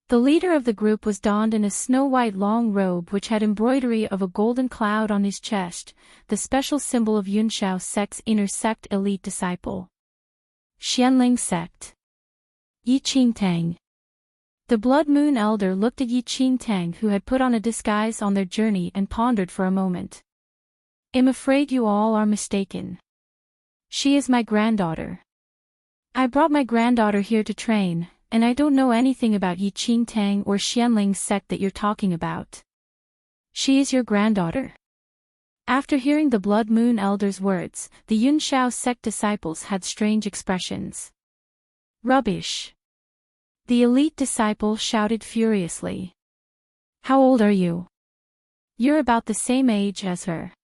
The leader of the group was donned in a snow-white long robe which had embroidery of a golden cloud on his chest, the special symbol of Yunshao sect's inner sect elite disciple. Xianling sect. Enchanting. The Blood Moon Elder looked at Enchanting, who had put on a disguise on their journey, and pondered for a moment. I'm afraid you all are mistaken. She is my granddaughter. I brought my granddaughter here to train, and I don't know anything about Enchanting or Xianling sect that you're talking about. She is your granddaughter? After hearing the Blood Moon Elder's words, the Yunshao sect disciples had strange expressions. Rubbish! The elite disciple shouted furiously. How old are you? You're about the same age as her.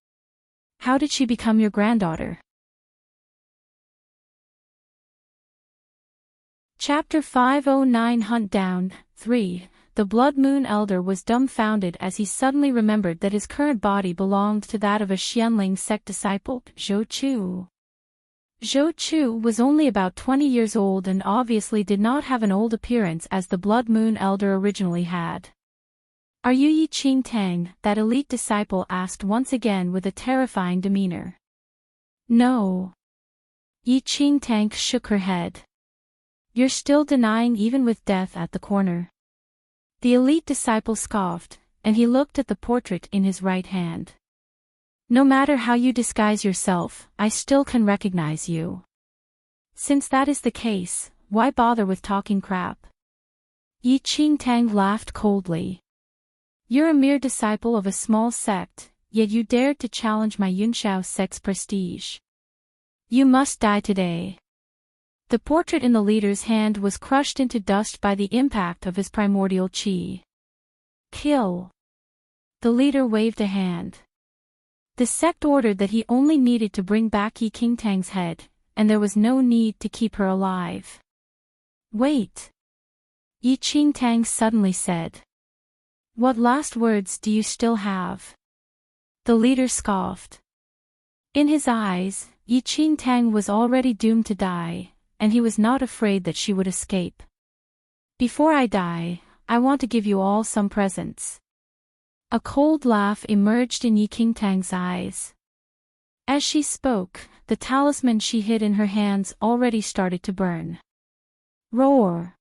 How did she become your granddaughter? Chapter 509 Hunt Down 3. The Blood Moon Elder was dumbfounded as he suddenly remembered that his current body belonged to that of a Xianling sect disciple, Zhou Chu. Zhou Chu was only about 20 years old and obviously did not have an old appearance as the Blood Moon Elder originally had. Are you Enchanting? That elite disciple asked once again with a terrifying demeanor. No. Enchanting shook her head. You're still denying even with death at the corner. The elite disciple scoffed, and he looked at the portrait in his right hand. No matter how you disguise yourself, I still can recognize you. Since that is the case, why bother with talking crap? Enchanting laughed coldly. You're a mere disciple of a small sect, yet you dared to challenge my Yunshao sect's prestige. You must die today. The portrait in the leader's hand was crushed into dust by the impact of his primordial chi. Kill. The leader waved a hand. The sect ordered that he only needed to bring back Enchanting's head, and there was no need to keep her alive. Wait. Enchanting suddenly said. What last words do you still have? The leader scoffed. In his eyes, Enchanting was already doomed to die, and he was not afraid that she would escape. Before I die, I want to give you all some presents. A cold laugh emerged in Enchanting's eyes. As she spoke, the talisman she hid in her hands already started to burn. Roar!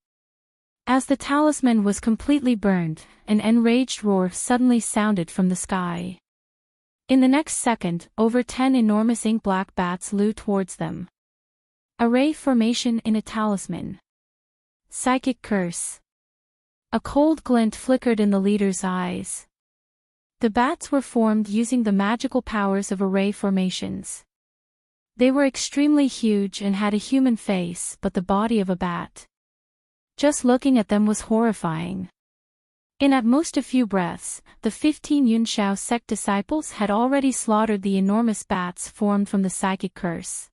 As the talisman was completely burned, an enraged roar suddenly sounded from the sky. In the next second, over 10 enormous ink-black bats flew towards them. Array formation in a talisman. Psychic curse. A cold glint flickered in the leader's eyes. The bats were formed using the magical powers of array formations. They were extremely huge and had a human face but the body of a bat. Just looking at them was horrifying. In at most a few breaths, the 15 Yunshao sect disciples had already slaughtered the enormous bats formed from the psychic curse.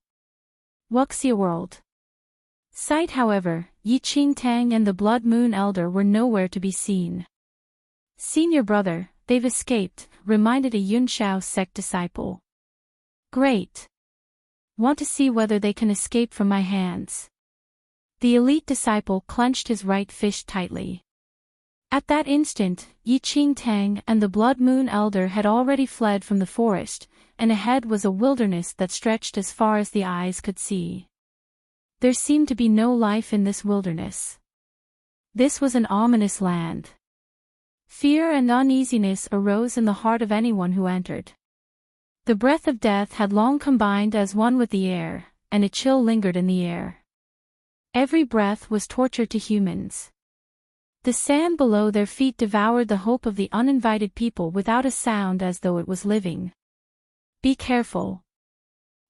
Wuxia World. Sight, however, Enchanting and the Blood Moon Elder were nowhere to be seen. Senior brother, they've escaped, reminded a Yunshao sect disciple. Great. Want to see whether they can escape from my hands. The elite disciple clenched his right fist tightly. At that instant, Enchanting and the Blood Moon Elder had already fled from the forest, and ahead was a wilderness that stretched as far as the eyes could see. There seemed to be no life in this wilderness. This was an ominous land. Fear and uneasiness arose in the heart of anyone who entered. The breath of death had long combined as one with the air, and a chill lingered in the air. Every breath was torture to humans. The sand below their feet devoured the hope of the uninvited people without a sound as though it was living. Be careful.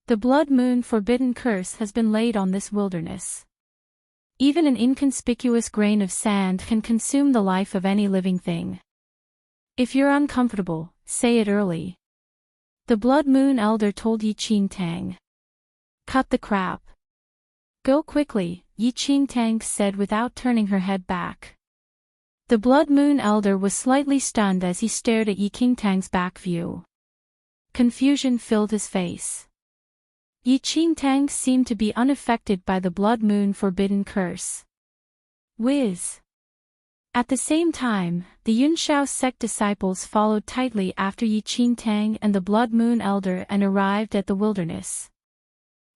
The Blood Moon forbidden curse has been laid on this wilderness. Even an inconspicuous grain of sand can consume the life of any living thing. If you're uncomfortable, say it early. The Blood Moon Elder told Enchanting. Cut the crap. Go quickly, Enchanting said without turning her head back. The Blood Moon Elder was slightly stunned as he stared at Enchanting's back view. Confusion filled his face. Enchanting seemed to be unaffected by the Blood Moon forbidden curse. Whiz. At the same time, the Yunshao sect disciples followed tightly after Enchanting and the Blood Moon Elder and arrived at the wilderness.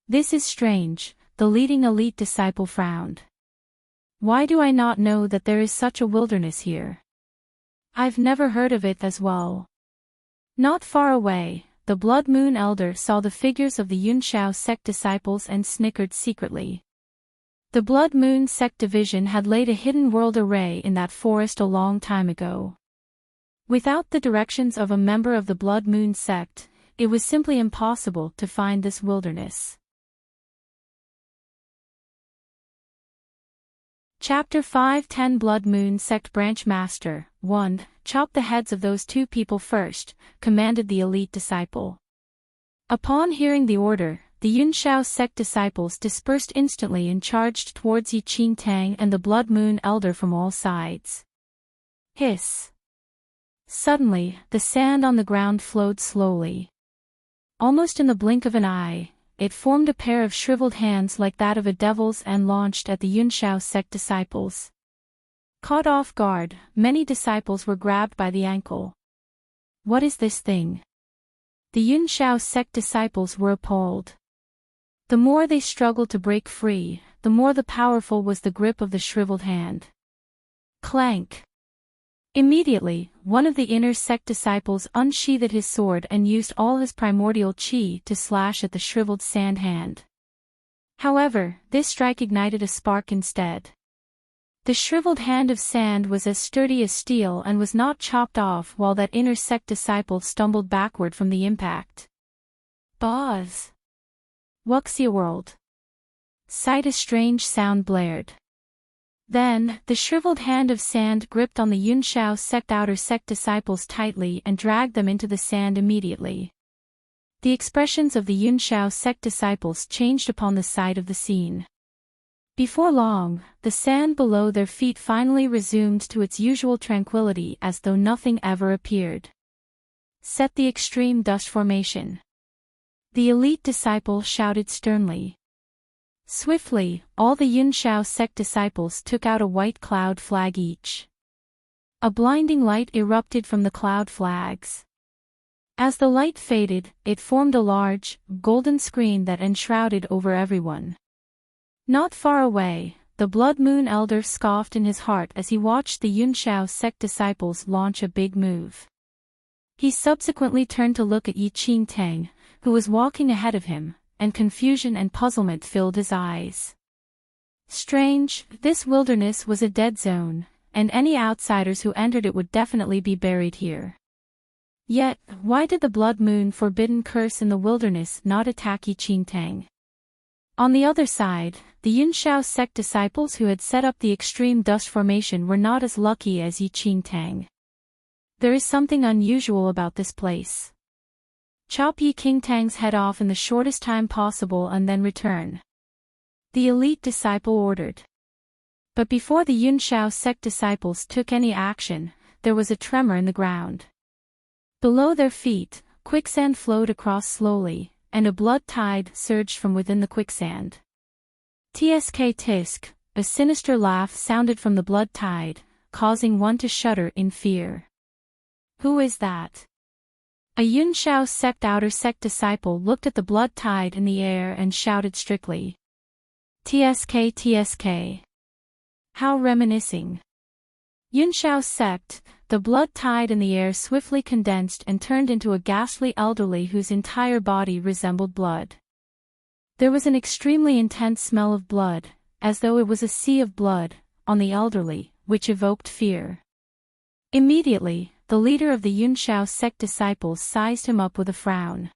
This is strange, the leading elite disciple frowned. Why do I not know that there is such a wilderness here? I've never heard of it as well. Not far away, the Blood Moon Elder saw the figures of the Yunshao sect disciples and snickered secretly. The Blood Moon sect division had laid a hidden world array in that forest a long time ago. Without the directions of a member of the Blood Moon sect, it was simply impossible to find this wilderness. Chapter 5:10 Blood Moon Sect Branch Master 1. Chop the heads of those two people first, commanded the elite disciple. Upon hearing the order, the Yunshao sect disciples dispersed instantly and charged towards Enchanting and the Blood Moon Elder from all sides. Hiss. Suddenly, the sand on the ground flowed slowly. Almost in the blink of an eye, it formed a pair of shriveled hands like that of a devil's and launched at the Yunshao sect disciples. Caught off guard, many disciples were grabbed by the ankle. What is this thing? The Yunshao sect disciples were appalled. The more they struggled to break free, the more powerful was the grip of the shriveled hand. Clank! Immediately, one of the inner sect disciples unsheathed his sword and used all his primordial chi to slash at the shriveled sand hand. However, this strike ignited a spark instead. The shriveled hand of sand was as sturdy as steel and was not chopped off while that inner sect disciple stumbled backward from the impact. Buzz! Wuxia World. Sight a strange sound blared. Then, the shriveled hand of sand gripped on the Yunshao sect outer sect disciples tightly and dragged them into the sand immediately. The expressions of the Yunshao sect disciples changed upon the sight of the scene. Before long, the sand below their feet finally resumed to its usual tranquility as though nothing ever appeared. Set the extreme dust formation. The elite disciple shouted sternly. Swiftly, all the Yunshao sect disciples took out a white cloud flag each. A blinding light erupted from the cloud flags. As the light faded, it formed a large, golden screen that enshrouded over everyone. Not far away, the Blood Moon Elder scoffed in his heart as he watched the Yunshao sect disciples launch a big move. He subsequently turned to look at Enchanting, who was walking ahead of him, and confusion and puzzlement filled his eyes. Strange, this wilderness was a dead zone, and any outsiders who entered it would definitely be buried here. Yet, why did the blood moon forbidden curse in the wilderness not attack Enchanting? On the other side, the Yunshao sect disciples who had set up the extreme dust formation were not as lucky as Enchanting. There is something unusual about this place. Chop Enchanting's head off in the shortest time possible and then return, the elite disciple ordered. But before the Yunshao sect disciples took any action, there was a tremor in the ground. Below their feet, quicksand flowed across slowly, and a blood tide surged from within the quicksand. Tsk tisk, a sinister laugh sounded from the blood tide, causing one to shudder in fear. Who is that? A Yunshao sect outer sect disciple looked at the blood tide in the air and shouted strictly. Tsk tsk. How reminiscing. Yunshao sect, the blood tide in the air swiftly condensed and turned into a ghastly elderly whose entire body resembled blood. There was an extremely intense smell of blood, as though it was a sea of blood, on the elderly, which evoked fear. Immediately, the leader of the Yunshao sect disciples sized him up with a frown.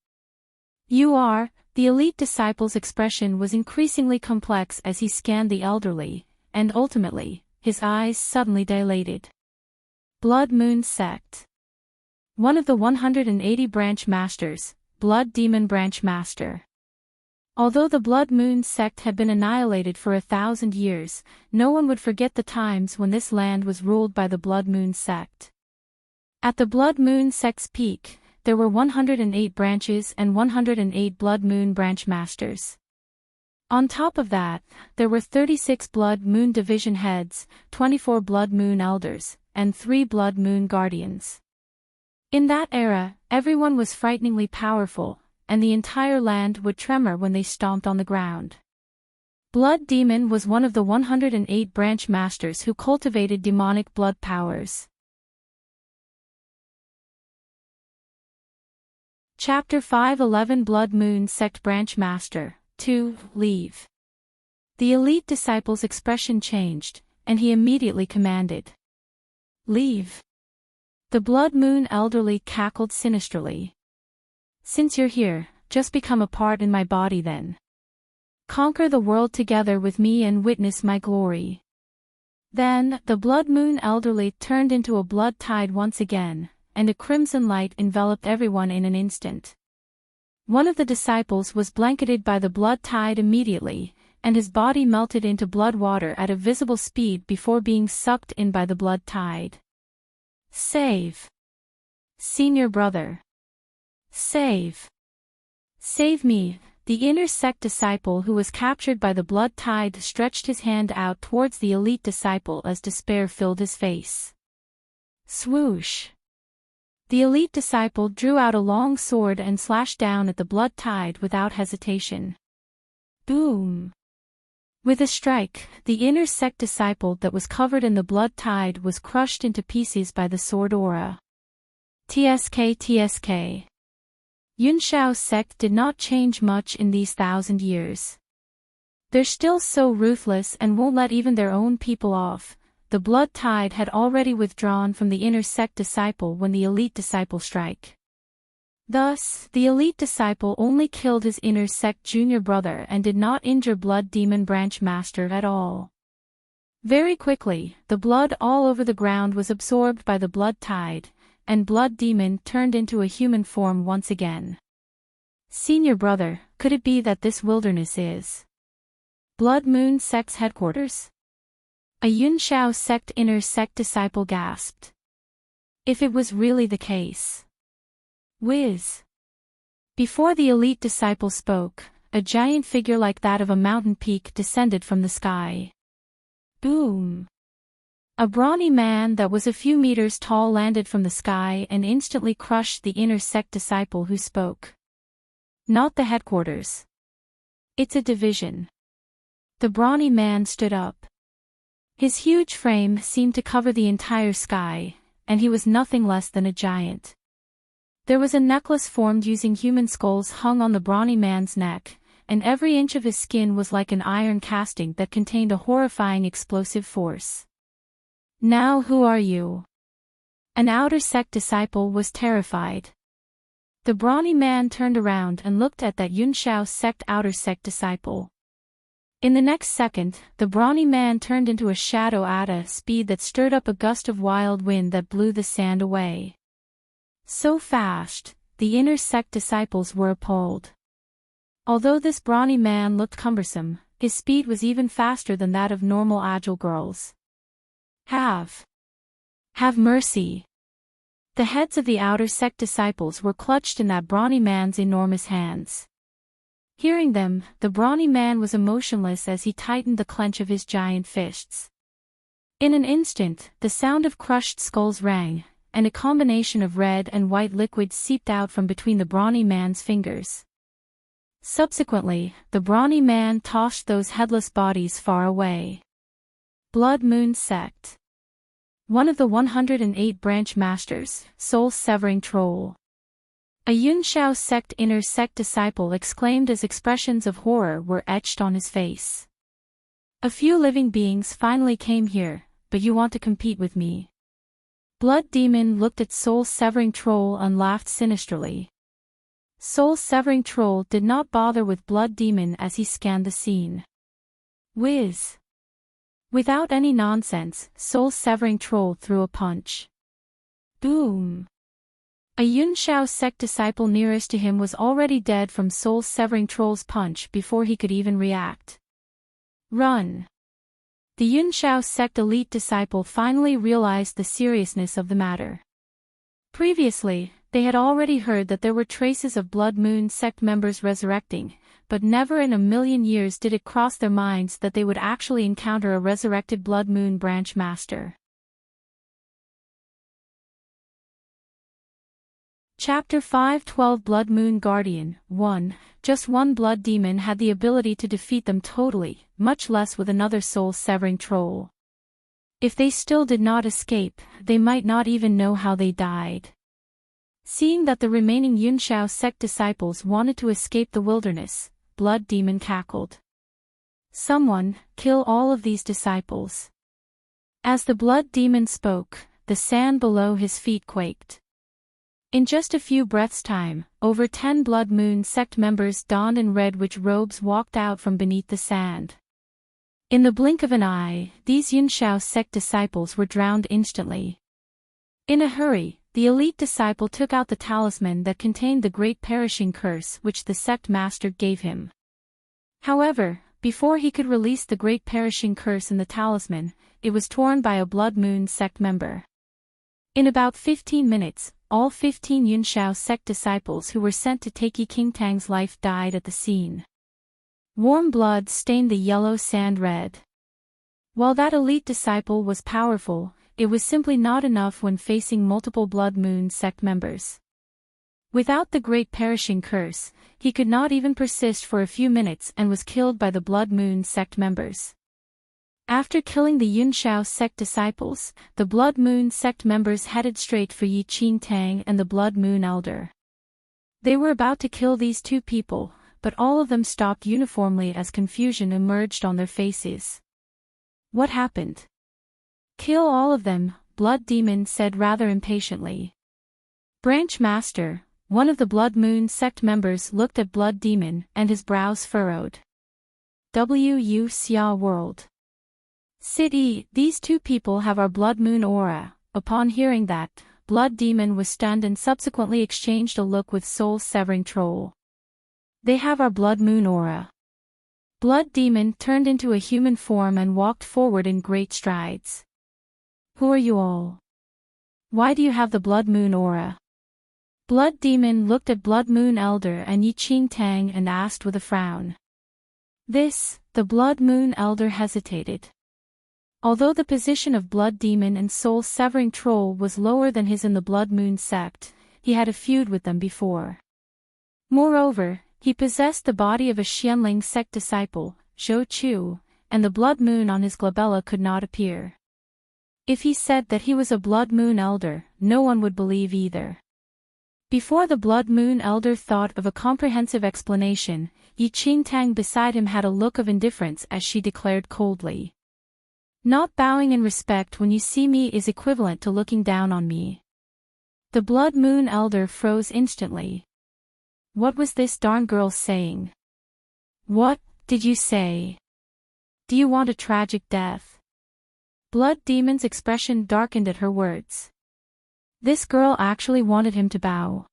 You are, the elite disciple's expression was increasingly complex as he scanned the elderly, and ultimately, his eyes suddenly dilated. Blood Moon Sect. One of the 180 branch masters, Blood Demon Branch Master. Although the Blood Moon Sect had been annihilated for 1,000 years, no one would forget the times when this land was ruled by the Blood Moon Sect. At the Blood Moon Sect's peak, there were 108 branches and 108 Blood Moon Branch Masters. On top of that, there were 36 Blood Moon Division Heads, 24 Blood Moon Elders, and 3 Blood Moon Guardians. In that era, everyone was frighteningly powerful, and the entire land would tremor when they stomped on the ground. Blood Demon was one of the 108 branch masters who cultivated demonic blood powers. Chapter 511 Blood Moon Sect Branch Master 2. Leave. The elite disciple's expression changed, and he immediately commanded. Leave. The Blood Moon elderly cackled sinisterly. Since you're here, just become a part in my body then. Conquer the world together with me and witness my glory. Then, the Blood Moon elderly turned into a blood tide once again, and a crimson light enveloped everyone in an instant. One of the disciples was blanketed by the blood tide immediately, and his body melted into blood water at a visible speed before being sucked in by the blood tide. Save. Senior brother. Save. Save me. The inner sect disciple who was captured by the blood tide stretched his hand out towards the elite disciple as despair filled his face. Swoosh. The elite disciple drew out a long sword and slashed down at the blood tide without hesitation. Boom! With a strike, the inner sect disciple that was covered in the blood tide was crushed into pieces by the sword aura. Tsk. Yunshao sect did not change much in these 1,000 years. They're still so ruthless and won't let even their own people off. The blood tide had already withdrawn from the inner sect disciple when the elite disciple strike. Thus, the elite disciple only killed his inner sect junior brother and did not injure Blood Demon Branch Master at all. Very quickly, the blood all over the ground was absorbed by the blood tide, and Blood Demon turned into a human form once again. Senior brother, could it be that this wilderness is Blood Moon Sect's headquarters? A Yunshao sect inner sect disciple gasped. If it was really the case. Whiz. Before the elite disciple spoke, a giant figure like that of a mountain peak descended from the sky. Boom. A brawny man that was a few meters tall landed from the sky and instantly crushed the inner sect disciple who spoke. Not the headquarters. It's a division. The brawny man stood up. His huge frame seemed to cover the entire sky, and he was nothing less than a giant. There was a necklace formed using human skulls hung on the brawny man's neck, and every inch of his skin was like an iron casting that contained a horrifying explosive force. "Now who are you?" An outer sect disciple was terrified. The brawny man turned around and looked at that Yunshao sect outer sect disciple. In the next second, the brawny man turned into a shadow at a speed that stirred up a gust of wild wind that blew the sand away. So fast, the inner sect disciples were appalled. Although this brawny man looked cumbersome, his speed was even faster than that of normal agile girls. Have mercy. The heads of the outer sect disciples were clutched in that brawny man's enormous hands. Hearing them, the brawny man was emotionless as he tightened the clench of his giant fists. In an instant, the sound of crushed skulls rang, and a combination of red and white liquid seeped out from between the brawny man's fingers. Subsequently, the brawny man tossed those headless bodies far away. Blood Moon Sect. One of the 108 branch masters, soul-severing troll. A Yunshao sect inner sect disciple exclaimed as expressions of horror were etched on his face. "A few living beings finally came here, but you want to compete with me?" Blood Demon looked at soul-severing troll and laughed sinisterly. Soul-severing troll did not bother with Blood Demon as he scanned the scene. Whiz! Without any nonsense, soul-severing troll threw a punch. Boom! A Yunshao sect disciple nearest to him was already dead from soul-severing troll's punch before he could even react. Run! The Yunshao sect elite disciple finally realized the seriousness of the matter. Previously, they had already heard that there were traces of Blood Moon sect members resurrecting, but never in a million years did it cross their minds that they would actually encounter a resurrected Blood Moon branch master. Chapter 5:12 Blood Moon Guardian 1. Just one blood demon had the ability to defeat them totally, much less with another soul-severing troll. If they still did not escape, they might not even know how they died. Seeing that the remaining Yunshao sect disciples wanted to escape the wilderness, Blood Demon cackled. "Someone, kill all of these disciples." As the Blood Demon spoke, the sand below his feet quaked. In just a few breaths' time, over 10 Blood Moon sect members donned in red witch robes walked out from beneath the sand. In the blink of an eye, these Yunshao sect disciples were drowned instantly. In a hurry, the elite disciple took out the talisman that contained the great perishing curse which the sect master gave him. However, before he could release the great perishing curse in the talisman, it was torn by a Blood Moon sect member. In about 15 minutes, all 15 Yunshao sect disciples who were sent to take Qingtang's life died at the scene. Warm blood stained the yellow sand red. While that elite disciple was powerful, it was simply not enough when facing multiple Blood Moon sect members. Without the great perishing curse, he could not even persist for a few minutes and was killed by the Blood Moon sect members. After killing the Yunshao sect disciples, the Blood Moon sect members headed straight for Qingtang and the Blood Moon Elder. They were about to kill these two people, but all of them stopped uniformly as confusion emerged on their faces. What happened? "Kill all of them," Blood Demon said rather impatiently. Branch Master, one of the Blood Moon sect members, looked at Blood Demon and his brows furrowed. "Wu Xia World. City, these two people have our Blood Moon aura." Upon hearing that, Blood Demon was stunned and subsequently exchanged a look with soul-severing troll. "They have our Blood Moon aura." Blood Demon turned into a human form and walked forward in great strides. "Who are you all? Why do you have the Blood Moon aura?" Blood Demon looked at Blood Moon Elder and Qingtang and asked with a frown. The Blood Moon Elder hesitated. Although the position of Blood Demon and soul-severing troll was lower than his in the Blood Moon sect, he had a feud with them before. Moreover, he possessed the body of a Xianling sect disciple, Zhou Chu, and the Blood Moon on his glabella could not appear. If he said that he was a Blood Moon Elder, no one would believe either. Before the Blood Moon Elder thought of a comprehensive explanation, Enchanting beside him had a look of indifference as she declared coldly. Not bowing in respect when you see me is equivalent to looking down on me. The Blood Moon Elder froze instantly. What was this darn girl saying? What did you say? Do you want a tragic death? Blood Demon's expression darkened at her words. This girl actually wanted him to bow.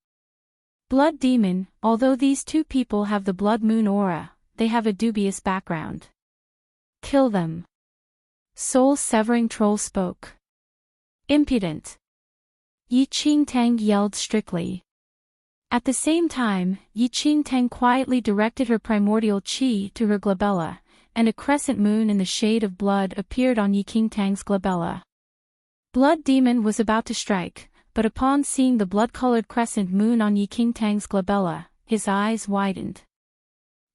Blood Demon, although these two people have the Blood Moon aura, they have a dubious background. Kill them. Soul-severing troll spoke. Impudent. Enchanting yelled strictly. At the same time, Enchanting quietly directed her primordial chi to her glabella, and a crescent moon in the shade of blood appeared on Enchanting's glabella. Blood Demon was about to strike, but upon seeing the blood-colored crescent moon on Enchanting's glabella, his eyes widened.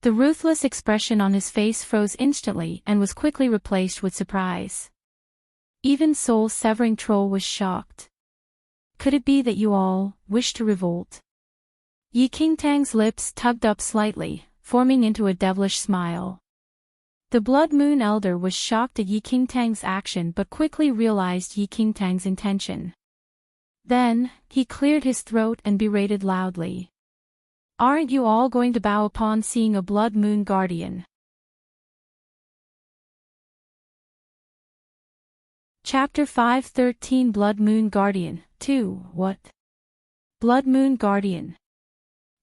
The ruthless expression on his face froze instantly and was quickly replaced with surprise. Even Soul-severing Troll was shocked. Could it be that you all wish to revolt? Enchanting's lips tugged up slightly, forming into a devilish smile. The Blood Moon Elder was shocked at Enchanting's action but quickly realized Enchanting's intention. Then, he cleared his throat and berated loudly. Aren't you all going to bow upon seeing a Blood Moon Guardian? Chapter 513 Blood Moon Guardian 2 What? Blood Moon Guardian.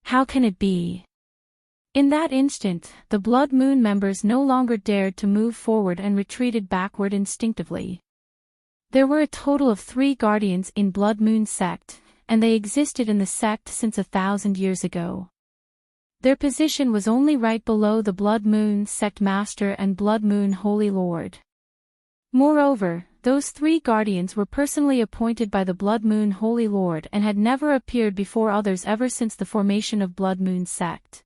How can it be? In that instant, the Blood Moon members no longer dared to move forward and retreated backward instinctively. There were a total of 3 guardians in Blood Moon sect, and they existed in the sect since 1,000 years ago. Their position was only right below the Blood Moon sect master and Blood Moon Holy Lord. Moreover, those 3 guardians were personally appointed by the Blood Moon Holy Lord and had never appeared before others ever since the formation of Blood Moon sect.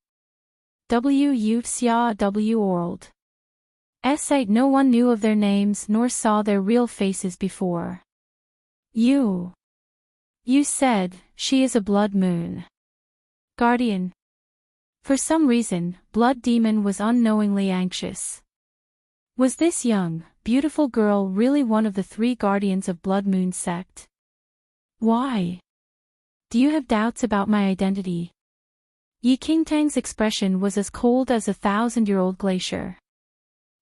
W World. S8 No one knew of their names nor saw their real faces before. You said, she is a Blood Moon Guardian. For some reason, Blood Demon was unknowingly anxious. Was this young, beautiful girl really one of the 3 guardians of Blood Moon sect? Why? Do you have doubts about my identity? Enchanting's expression was as cold as a 1,000-year-old glacier.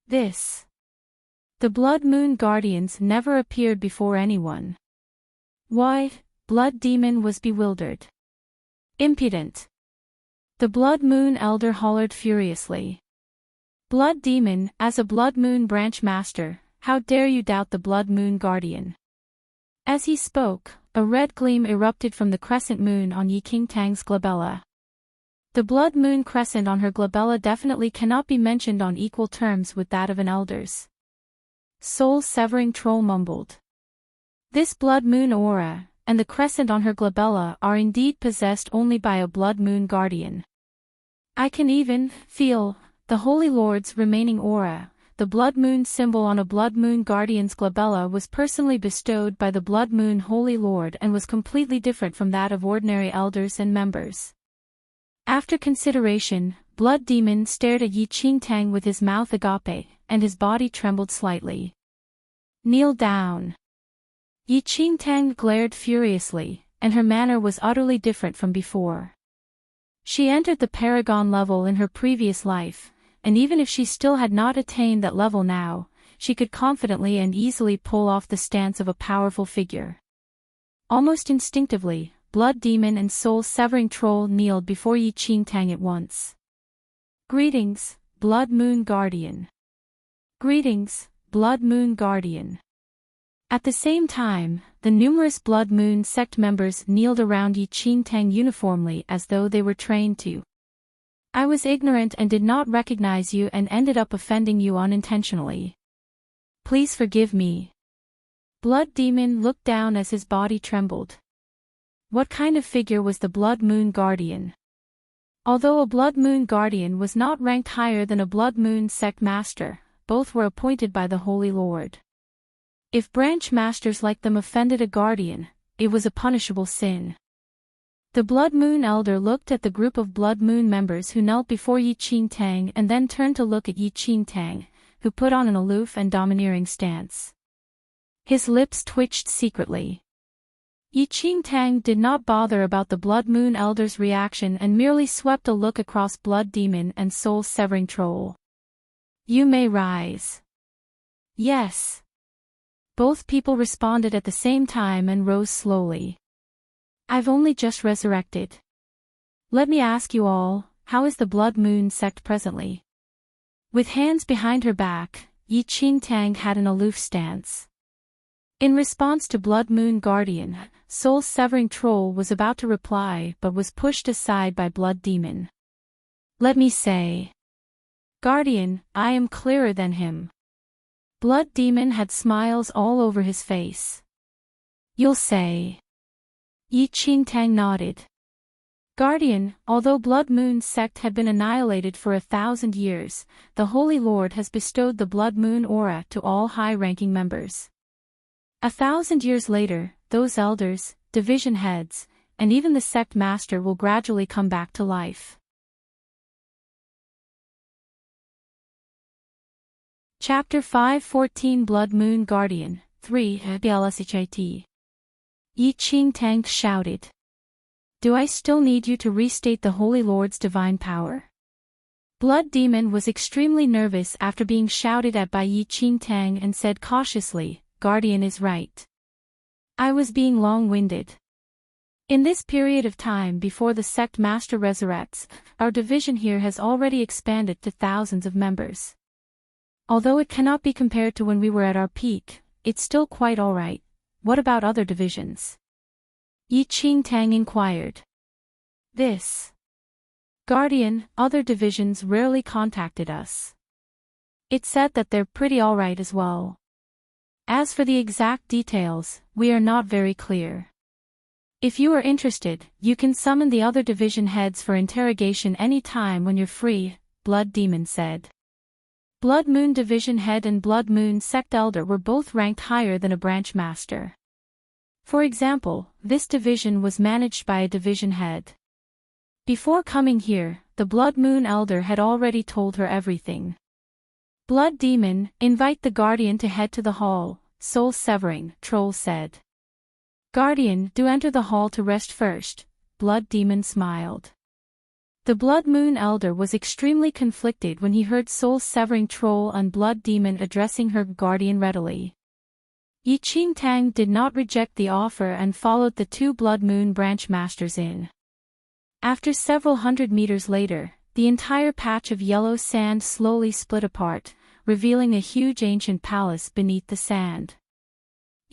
The Blood Moon Guardians never appeared before anyone. Why? Blood Demon was bewildered. Impudent. The Blood Moon Elder hollered furiously. Blood Demon, as a Blood Moon branch master, how dare you doubt the Blood Moon Guardian? As he spoke, a red gleam erupted from the crescent moon on Enchanting's glabella. The Blood Moon crescent on her glabella definitely cannot be mentioned on equal terms with that of an elder's. Soul-severing Troll mumbled. This Blood Moon aura, and the crescent on her glabella are indeed possessed only by a Blood Moon Guardian. I can even feel the Holy Lord's remaining aura. The Blood Moon symbol on a Blood Moon Guardian's glabella was personally bestowed by the Blood Moon Holy Lord and was completely different from that of ordinary elders and members. After consideration, Blood Demon stared at Enchanting with his mouth agape, and his body trembled slightly. Kneel down. Enchanting glared furiously, and her manner was utterly different from before. She entered the Paragon level in her previous life, and even if she still had not attained that level now, she could confidently and easily pull off the stance of a powerful figure. Almost instinctively, Blood Demon and Soul-severing Troll kneeled before Enchanting at once. Greetings, Blood Moon Guardian. Greetings, Blood Moon Guardian. At the same time, the numerous Blood Moon sect members kneeled around Enchanting uniformly as though they were trained to. I was ignorant and did not recognize you and ended up offending you unintentionally. Please forgive me. Blood Demon looked down as his body trembled. What kind of figure was the Blood Moon Guardian? Although a Blood Moon Guardian was not ranked higher than a Blood Moon sect master, both were appointed by the Holy Lord. If branch masters like them offended a guardian, it was a punishable sin. The Blood Moon Elder looked at the group of Blood Moon members who knelt before Enchanting and then turned to look at Enchanting, who put on an aloof and domineering stance. His lips twitched secretly. Enchanting did not bother about the Blood Moon Elder's reaction and merely swept a look across Blood Demon and Soul-Severing Troll. "You may rise." "Yes." Both people responded at the same time and rose slowly. "I've only just resurrected. Let me ask you all, how is the Blood Moon sect presently?" With hands behind her back, Enchanting had an aloof stance. In response to Blood Moon Guardian, Soul-Severing Troll was about to reply but was pushed aside by Blood Demon. "Let me say. Guardian, I am clearer than him." Blood Demon had smiles all over his face. "You'll say." Enchanting nodded. "Guardian, although Blood Moon sect had been annihilated for 1,000 years, the Holy Lord has bestowed the Blood Moon aura to all high-ranking members. 1,000 years later, those elders, division heads, and even the sect master will gradually come back to life." Chapter 5:14 Blood Moon Guardian, 3 BLSHIT. Enchanting shouted. "Do I still need you to restate the Holy Lord's divine power?" Blood Demon was extremely nervous after being shouted at by Enchanting and said cautiously, "Guardian is right. I was being long-winded. In this period of time before the sect master resurrects, our division here has already expanded to thousands of members. Although it cannot be compared to when we were at our peak, it's still quite alright. What about other divisions?" Enchanting inquired. "This. Guardian, other divisions rarely contacted us. It said that they're pretty alright as well. As for the exact details, we are not very clear. If you are interested, you can summon the other division heads for interrogation any time when you're free," Blood Demon said. Blood Moon Division Head and Blood Moon Sect Elder were both ranked higher than a branch master. For example, this division was managed by a division head. Before coming here, the Blood Moon Elder had already told her everything. "Blood Demon, invite the Guardian to head to the hall," Soul-Severing Troll said. "Guardian, do enter the hall to rest first," Blood Demon smiled. The Blood Moon Elder was extremely conflicted when he heard Soul-Severing Troll and Blood Demon addressing her Guardian readily. Enchanting did not reject the offer and followed the two Blood Moon branch masters in. After several hundred meters later, the entire patch of yellow sand slowly split apart, revealing a huge ancient palace beneath the sand.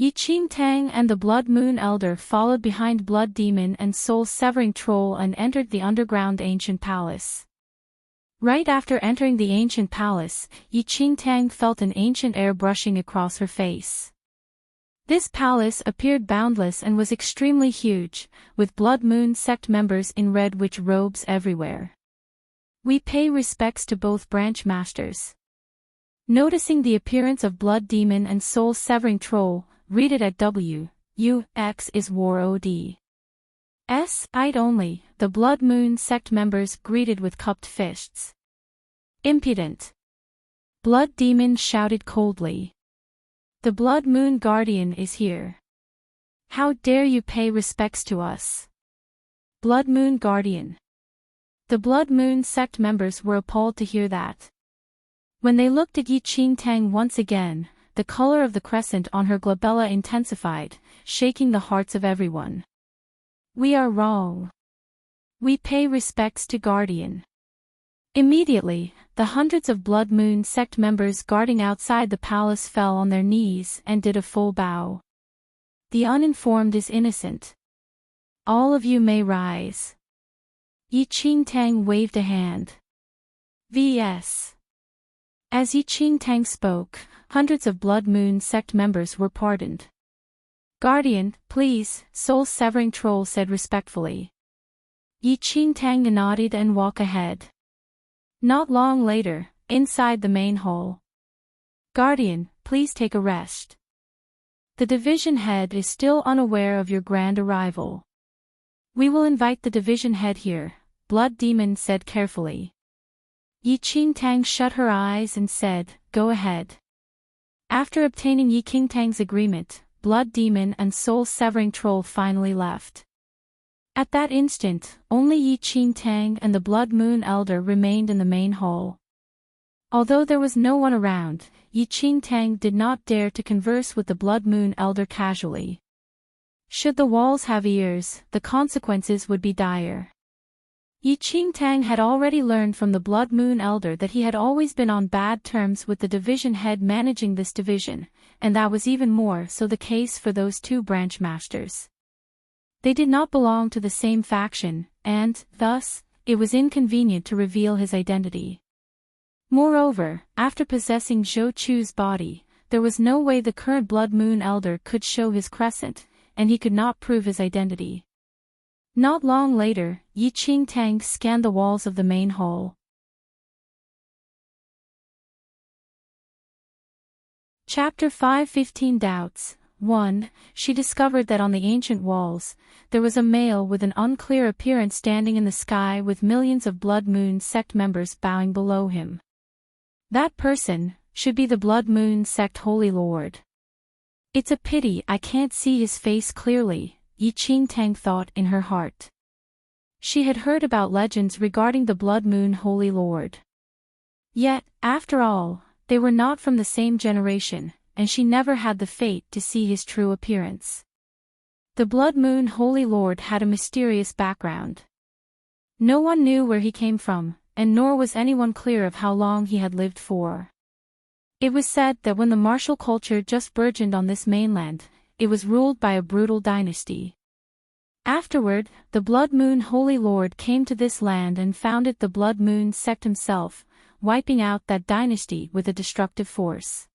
Enchanting and the Blood Moon Elder followed behind Blood Demon and Soul-Severing Troll and entered the underground ancient palace. Right after entering the ancient palace, Enchanting felt an ancient air brushing across her face. This palace appeared boundless and was extremely huge, with Blood Moon sect members in red witch robes everywhere. "We pay respects to both branch masters." Noticing the appearance of Blood Demon and Soul-Severing Troll, read it at W.U.X is War OD. S.I'd only, the Blood Moon sect members greeted with cupped fists. "Impudent!" Blood Demon shouted coldly. "The Blood Moon Guardian is here. How dare you pay respects to us?" Blood Moon Guardian. The Blood Moon sect members were appalled to hear that. When they looked at Enchanting once again, the color of the crescent on her glabella intensified, shaking the hearts of everyone. "We are wrong. We pay respects to Guardian." Immediately, the hundreds of Blood Moon sect members guarding outside the palace fell on their knees and did a full bow. "The uninformed is innocent. All of you may rise." Enchanting waved a hand. "VS." As Enchanting spoke, hundreds of Blood Moon sect members were pardoned. "Guardian, please," Soul-Severing Troll said respectfully. Enchanting nodded and walked ahead. Not long later, inside the main hall. "Guardian, please take a rest. The division head is still unaware of your grand arrival. We will invite the division head here, Blood Demon said carefully. Enchanting shut her eyes and said, "Go ahead." After obtaining Enchanting's agreement, Blood Demon and soul-severing troll finally left. At that instant, only Enchanting and the Blood Moon Elder remained in the main hall. Although there was no one around, Enchanting did not dare to converse with the Blood Moon Elder casually. Should the walls have ears, the consequences would be dire. Enchanting had already learned from the Blood Moon Elder that he had always been on bad terms with the division head managing this division, and that was even more so the case for those two branch masters. They did not belong to the same faction, and, thus, it was inconvenient to reveal his identity. Moreover, after possessing Zhou Chu's body, there was no way the current Blood Moon Elder could show his crescent, and he could not prove his identity. Not long later, Enchanting scanned the walls of the main hall. Chapter 5:15 Doubts 1. She discovered that on the ancient walls, there was a male with an unclear appearance standing in the sky with millions of Blood Moon sect members bowing below him. That person should be the Blood Moon sect Holy Lord. It's a pity I can't see his face clearly, Enchanting thought in her heart. She had heard about legends regarding the Blood Moon Holy Lord. Yet, after all, they were not from the same generation, and she never had the fate to see his true appearance. The Blood Moon Holy Lord had a mysterious background. No one knew where he came from, and nor was anyone clear of how long he had lived for. It was said that when the martial culture just burgeoned on this mainland, it was ruled by a brutal dynasty. Afterward, the Blood Moon Holy Lord came to this land and founded the Blood Moon sect himself, wiping out that dynasty with a destructive force.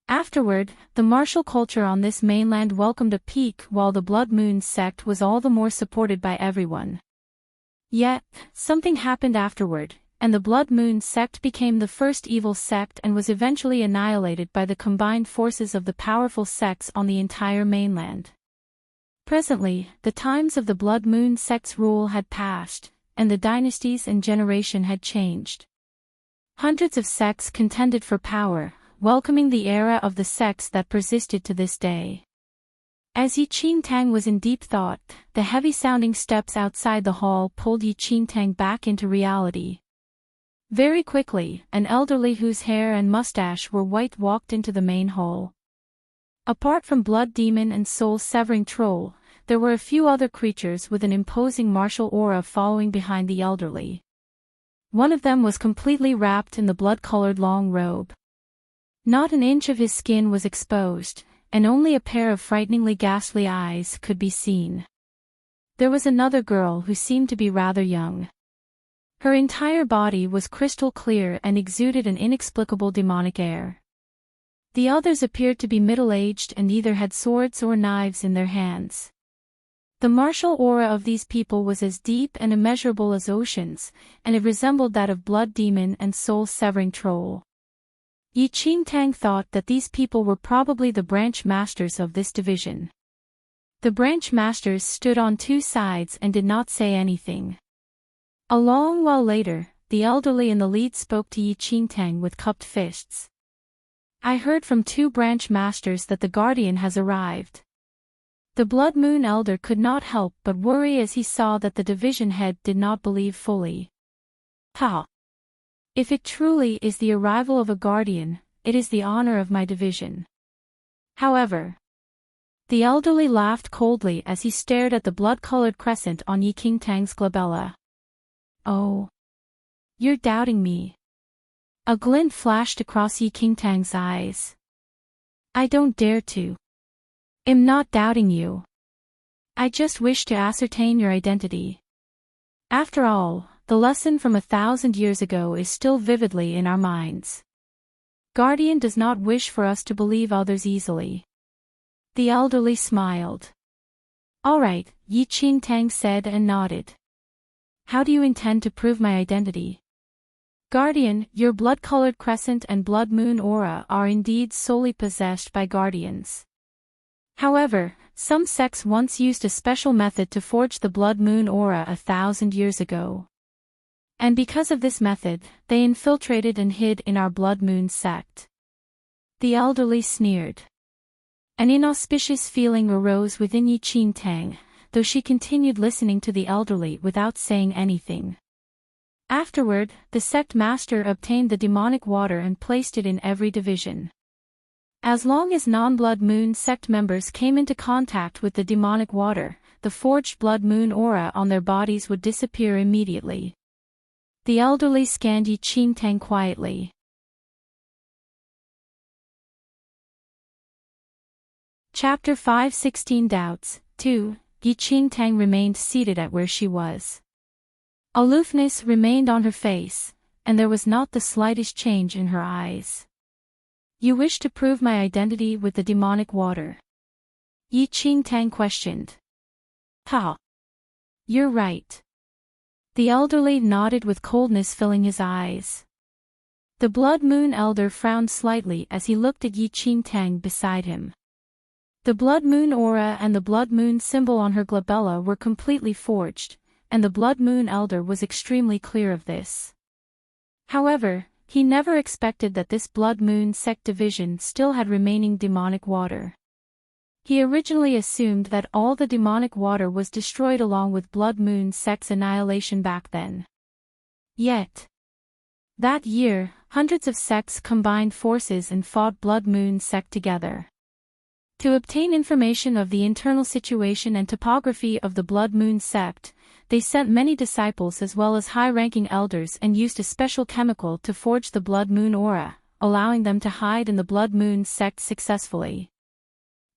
Afterward, the martial culture on this mainland welcomed a peak while the Blood Moon sect was all the more supported by everyone. Yet, something happened afterward, and the Blood Moon sect became the first evil sect and was eventually annihilated by the combined forces of the powerful sects on the entire mainland. Presently, the times of the Blood Moon sect's rule had passed, and the dynasties and generation had changed. Hundreds of sects contended for power, welcoming the era of the sects that persisted to this day. As Enchanting was in deep thought, the heavy-sounding steps outside the hall pulled Enchanting back into reality. Very quickly, an elderly whose hair and mustache were white walked into the main hall. Apart from Blood Demon and soul-severing troll, there were a few other creatures with an imposing martial aura following behind the elderly. One of them was completely wrapped in the blood-colored long robe. Not an inch of his skin was exposed, and only a pair of frighteningly ghastly eyes could be seen. There was another girl who seemed to be rather young. Her entire body was crystal clear and exuded an inexplicable demonic air. The others appeared to be middle-aged and either had swords or knives in their hands. The martial aura of these people was as deep and immeasurable as oceans, and it resembled that of Blood Demon and soul-severing troll. Enchanting thought that these people were probably the branch masters of this division. The branch masters stood on two sides and did not say anything. A long while later, the elderly in the lead spoke to Enchanting with cupped fists. "I heard from two branch masters that the Guardian has arrived." The Blood Moon Elder could not help but worry as he saw that the division head did not believe fully. "Ha! If it truly is the arrival of a Guardian, it is the honor of my division." However, the elderly laughed coldly as he stared at the blood-colored crescent on Enchanting's glabella. "Oh. You're doubting me." A glint flashed across Enchanting's eyes. "I don't dare to. I'm not doubting you. I just wish to ascertain your identity. After all, the lesson from 1,000 years ago is still vividly in our minds. Guardian does not wish for us to believe others easily." The elderly smiled. "All right," Enchanting said and nodded. "How do you intend to prove my identity?" "Guardian, your blood-colored crescent and blood moon aura are indeed solely possessed by guardians. However, some sects once used a special method to forge the blood moon aura 1,000 years ago. And because of this method, they infiltrated and hid in our blood moon sect. The elderly sneered. An inauspicious feeling arose within Enchanting, though she continued listening to the elderly without saying anything. Afterward, the sect master obtained the demonic water and placed it in every division. As long as non-blood moon sect members came into contact with the demonic water, the forged blood moon aura on their bodies would disappear immediately. The elderly scanned Enchanting quietly. Chapter 5:16 Doubts 2. Enchanting remained seated at where she was. Aloofness remained on her face, and there was not the slightest change in her eyes. You wish to prove my identity with the demonic water? Enchanting questioned. Ha! You're right. The elderly nodded with coldness filling his eyes. The blood moon elder frowned slightly as he looked at Enchanting beside him. The blood moon aura and the blood moon symbol on her glabella were completely forged, and the blood moon elder was extremely clear of this. However, he never expected that this blood moon sect division still had remaining demonic water. He originally assumed that all the demonic water was destroyed along with blood moon sect's annihilation back then. Yet, that year, hundreds of sects combined forces and fought blood moon sect together. To obtain information of the internal situation and topography of the blood moon sect, they sent many disciples as well as high-ranking elders and used a special chemical to forge the blood moon aura, allowing them to hide in the blood moon sect successfully.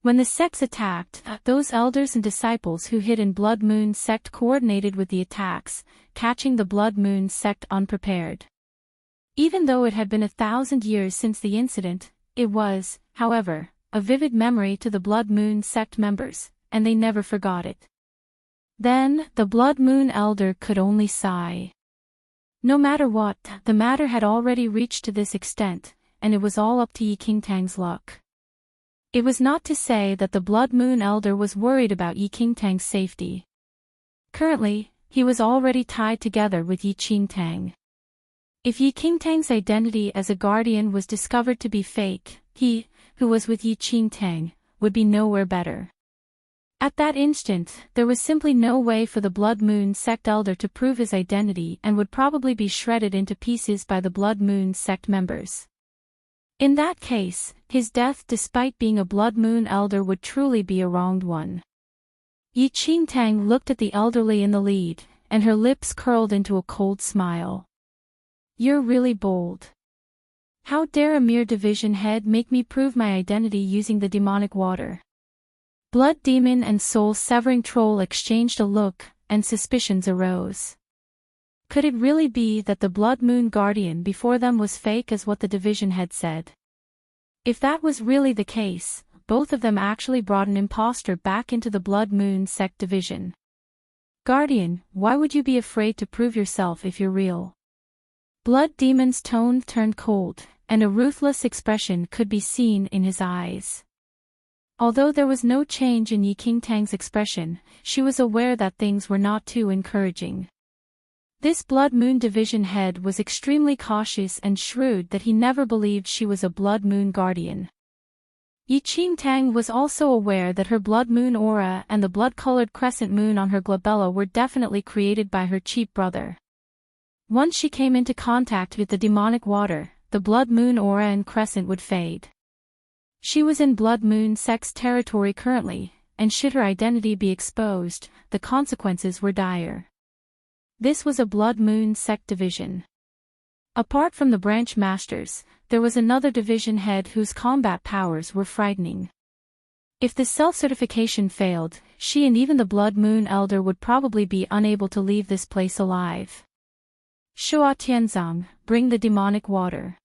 When the sects attacked, those elders and disciples who hid in blood moon sect coordinated with the attacks, catching the blood moon sect unprepared. Even though it had been 1,000 years since the incident, it was, however, a vivid memory to the blood moon sect members, and they never forgot it. Then, the blood moon elder could only sigh. No matter what, the matter had already reached to this extent, and it was all up to Enchanting's luck. It was not to say that the blood moon elder was worried about Enchanting's safety. Currently, he was already tied together with Enchanting. If Enchanting's identity as a guardian was discovered to be fake, he, who was with Enchanting, would be nowhere better. At that instant, there was simply no way for the blood moon sect elder to prove his identity and would probably be shredded into pieces by the blood moon sect members. In that case, his death despite being a blood moon elder would truly be a wronged one. Enchanting looked at the elderly in the lead, and her lips curled into a cold smile. You're really bold. How dare a mere division head make me prove my identity using the demonic water? Blood demon and soul-severing troll exchanged a look, and suspicions arose. Could it really be that the blood moon guardian before them was fake as what the division had said? If that was really the case, both of them actually brought an imposter back into the blood moon sect division. Guardian, why would you be afraid to prove yourself if you're real? Blood demon's tone turned cold, and a ruthless expression could be seen in his eyes. Although there was no change in Enchanting's expression, she was aware that things were not too encouraging. This blood moon division head was extremely cautious and shrewd that he never believed she was a blood moon guardian. Enchanting was also aware that her blood moon aura and the blood-colored crescent moon on her glabella were definitely created by her cheap brother. Once she came into contact with the demonic water, the blood moon aura and crescent would fade. She was in blood moon sect's territory currently, and should her identity be exposed, the consequences were dire. This was a blood moon sect division. Apart from the branch masters, there was another division head whose combat powers were frightening. If the self-certification failed, she and even the blood moon elder would probably be unable to leave this place alive. Shuo Tianzong, bring the demonic water.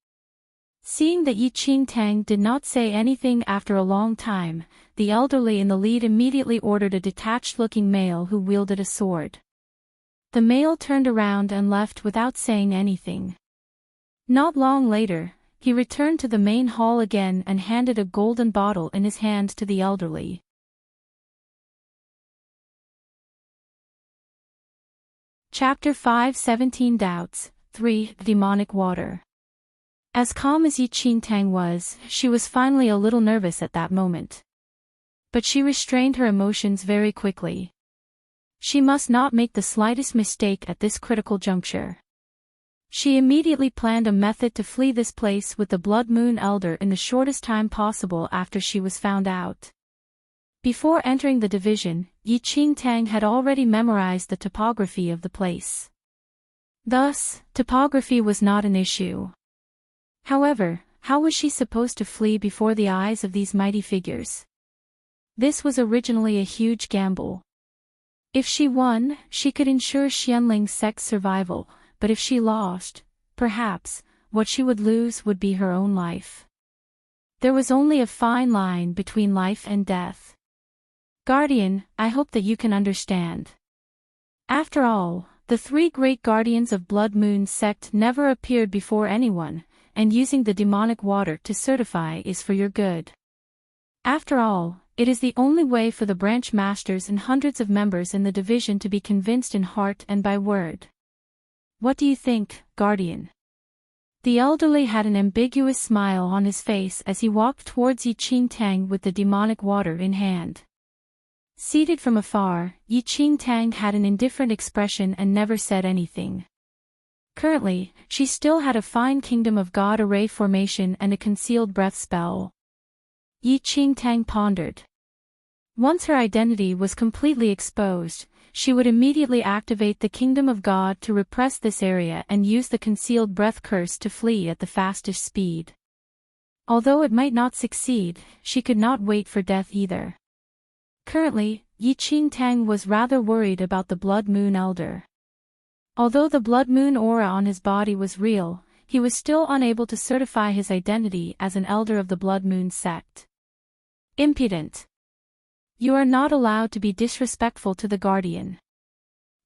Seeing that Enchanting did not say anything after a long time, the elderly in the lead immediately ordered a detached-looking male who wielded a sword. The male turned around and left without saying anything. Not long later, he returned to the main hall again and handed a golden bottle in his hand to the elderly. Chapter 5 17 Doubts 3 Demonic Water. As calm as Enchanting was, she was finally a little nervous at that moment. But she restrained her emotions very quickly. She must not make the slightest mistake at this critical juncture. She immediately planned a method to flee this place with the Blood Moon Elder in the shortest time possible after she was found out. Before entering the division, Enchanting had already memorized the topography of the place. Thus, topography was not an issue. However, how was she supposed to flee before the eyes of these mighty figures? This was originally a huge gamble. If she won, she could ensure Xianling's sect's survival, but if she lost, perhaps, what she would lose would be her own life. There was only a fine line between life and death. Guardian, I hope that you can understand. After all, the three great guardians of Blood Moon's sect never appeared before anyone, and using the demonic water to certify is for your good. After all, it is the only way for the branch masters and hundreds of members in the division to be convinced in heart and by word. What do you think, Guardian? The elderly had an ambiguous smile on his face as he walked towards Enchanting with the demonic water in hand. Seated from afar, Enchanting had an indifferent expression and never said anything. Currently, she still had a fine Kingdom of God array formation and a concealed breath spell. Enchanting pondered. Once her identity was completely exposed, she would immediately activate the Kingdom of God to repress this area and use the concealed breath curse to flee at the fastest speed. Although it might not succeed, she could not wait for death either. Currently, Enchanting was rather worried about the Blood Moon Elder. Although the Blood Moon aura on his body was real, he was still unable to certify his identity as an elder of the Blood Moon sect. Impudent. You are not allowed to be disrespectful to the Guardian.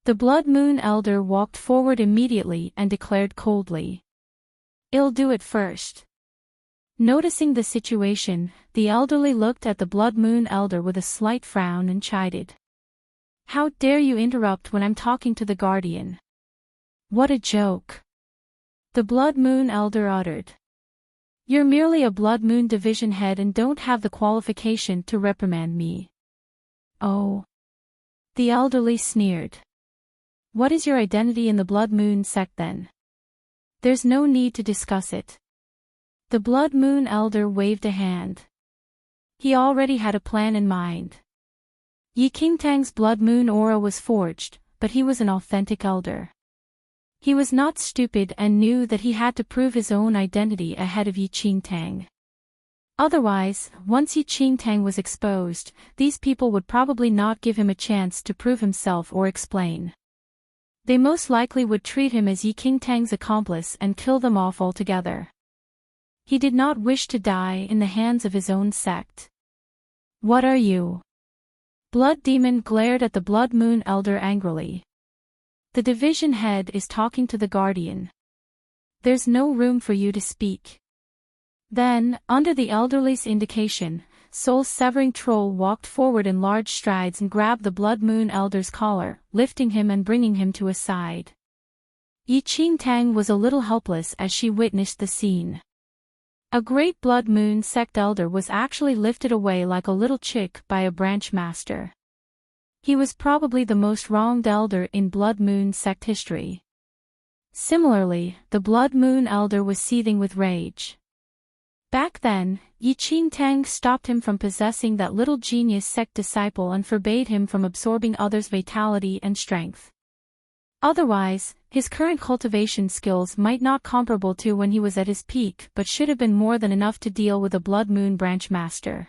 The Blood Moon Elder walked forward immediately and declared coldly. I'll do it first. Noticing the situation, the elderly looked at the Blood Moon Elder with a slight frown and chided. How dare you interrupt when I'm talking to the Guardian? What a joke! The Blood Moon Elder uttered. You're merely a Blood Moon division head and don't have the qualification to reprimand me. Oh. The elderly sneered. What is your identity in the Blood Moon sect then? There's no need to discuss it. The Blood Moon Elder waved a hand. He already had a plan in mind. Enchanting's Blood Moon aura was forged, but he was an authentic elder. He was not stupid and knew that he had to prove his own identity ahead of Enchanting. Otherwise, once Enchanting was exposed, these people would probably not give him a chance to prove himself or explain. They most likely would treat him as Enchanting's accomplice and kill them off altogether. He did not wish to die in the hands of his own sect. What are you? Blood Demon glared at the Blood Moon Elder angrily. The division head is talking to the Guardian. There's no room for you to speak. Then, under the elderly's indication, Soul-Severing Troll walked forward in large strides and grabbed the Blood Moon Elder's collar, lifting him and bringing him to his side. Enchanting was a little helpless as she witnessed the scene. A great Blood Moon sect elder was actually lifted away like a little chick by a branch master. He was probably the most wronged elder in Blood Moon sect history. Similarly, the Blood Moon Elder was seething with rage. Back then, Enchanting stopped him from possessing that little genius sect disciple and forbade him from absorbing others' vitality and strength. Otherwise, his current cultivation skills might not comparable to when he was at his peak but should have been more than enough to deal with a Blood Moon branch master.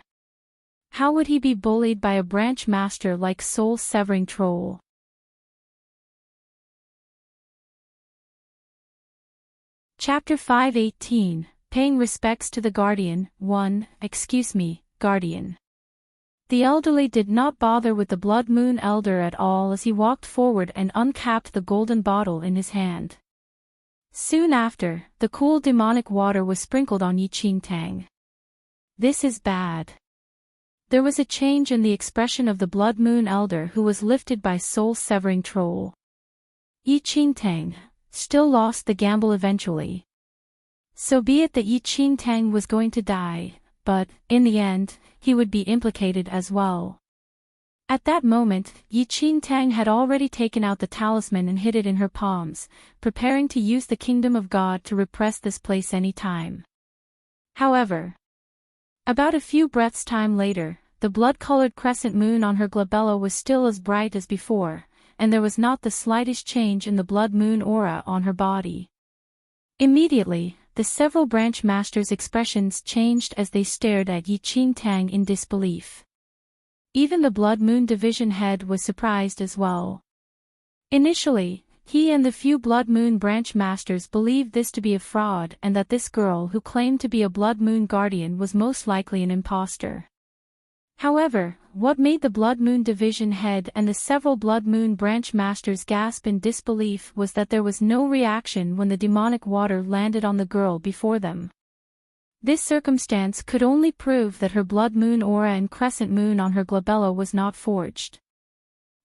How would he be bullied by a branch master like Soul-Severing Troll? Chapter 5:18 Paying Respects to the Guardian 1 Excuse me, Guardian. The elderly did not bother with the Blood Moon Elder at all as he walked forward and uncapped the golden bottle in his hand. Soon after, the cool demonic water was sprinkled on Enchanting. This is bad. There was a change in the expression of the Blood Moon Elder, who was lifted by soul-severing troll. Enchanting still lost the gamble eventually. So be it that Enchanting was going to die, but, in the end, he would be implicated as well. At that moment, Enchanting had already taken out the talisman and hid it in her palms, preparing to use the kingdom of God to repress this place any time. However, about a few breaths' time later, the blood-colored crescent moon on her glabella was still as bright as before, and there was not the slightest change in the blood moon aura on her body. Immediately, the several branch masters' expressions changed as they stared at Enchanting in disbelief. Even the Blood Moon Division head was surprised as well. Initially, he and the few Blood Moon branch masters believed this to be a fraud and that this girl who claimed to be a Blood Moon guardian was most likely an imposter. However, what made the Blood Moon Division head and the several Blood Moon branch masters gasp in disbelief was that there was no reaction when the demonic water landed on the girl before them. This circumstance could only prove that her Blood Moon aura and crescent moon on her glabella was not forged.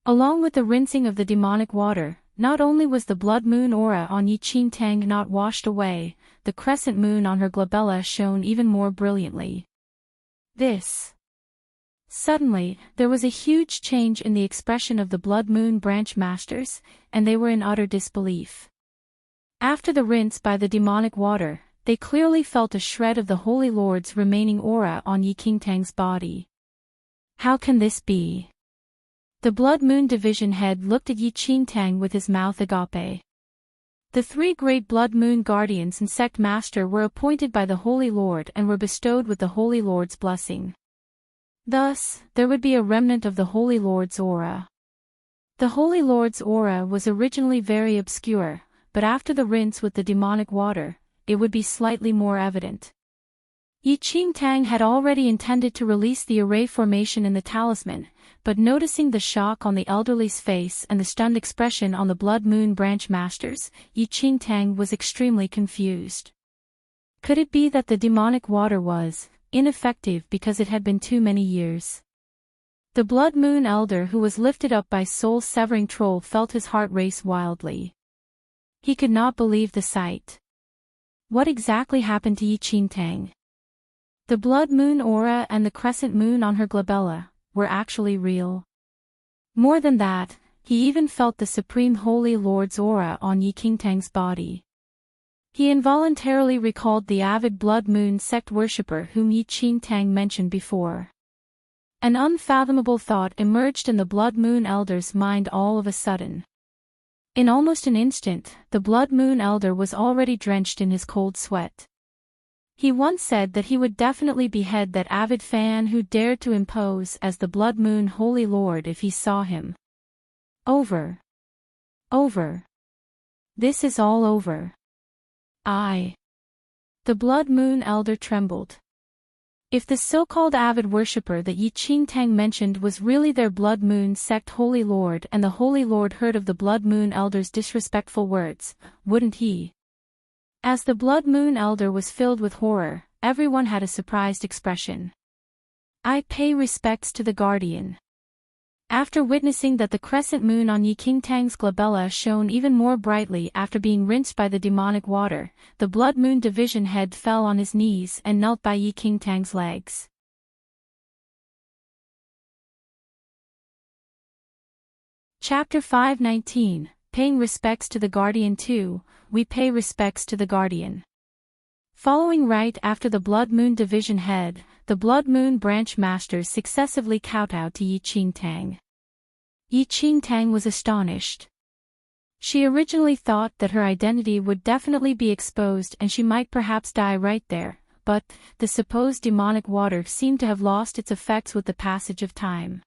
Along with the rinsing of the demonic water, not only was the Blood Moon aura on Enchanting not washed away, the crescent moon on her glabella shone even more brilliantly. Suddenly, there was a huge change in the expression of the Blood Moon branch masters, and they were in utter disbelief. After the rinse by the demonic water, they clearly felt a shred of the Holy Lord's remaining aura on Enchanting's body. How can this be? The Blood Moon Division head looked at Enchanting with his mouth agape. The three great Blood Moon Guardians and Sect Master were appointed by the Holy Lord and were bestowed with the Holy Lord's blessing. Thus, there would be a remnant of the Holy Lord's aura. The Holy Lord's aura was originally very obscure, but after the rinse with the demonic water, it would be slightly more evident. Enchanting had already intended to release the array formation in the talisman, but noticing the shock on the elderly's face and the stunned expression on the Blood Moon branch masters, Enchanting was extremely confused. Could it be that the demonic water was ineffective because it had been too many years? The Blood Moon Elder, who was lifted up by soul-severing troll, felt his heart race wildly. He could not believe the sight. What exactly happened to Enchanting? The Blood Moon aura and the crescent moon on her glabella were actually real. More than that, he even felt the Supreme Holy Lord's aura on Enchanting's body. He involuntarily recalled the avid Blood Moon sect worshipper whom Enchanting mentioned before. An unfathomable thought emerged in the Blood Moon Elder's mind all of a sudden. In almost an instant, the Blood Moon Elder was already drenched in his cold sweat. He once said that he would definitely behead that avid fan who dared to impose as the Blood Moon Holy Lord if he saw him. Over. This is all over. The Blood Moon Elder trembled. If the so-called avid worshipper that Enchanting mentioned was really their Blood Moon sect Holy Lord and the Holy Lord heard of the Blood Moon Elder's disrespectful words, wouldn't he? As the Blood Moon Elder was filled with horror, everyone had a surprised expression. I pay respects to the Guardian. After witnessing that the crescent moon on Enchanting's glabella shone even more brightly after being rinsed by the demonic water, the Blood Moon Division head fell on his knees and knelt by Enchanting's legs. Chapter 519, Paying Respects to the Guardian 2, We Pay Respects to the Guardian. Following right after the Blood Moon Division head, the Blood Moon branch masters successively kowtowed to Enchanting. Enchanting was astonished. She originally thought that her identity would definitely be exposed and she might perhaps die right there, but the supposed demonic water seemed to have lost its effects with the passage of time.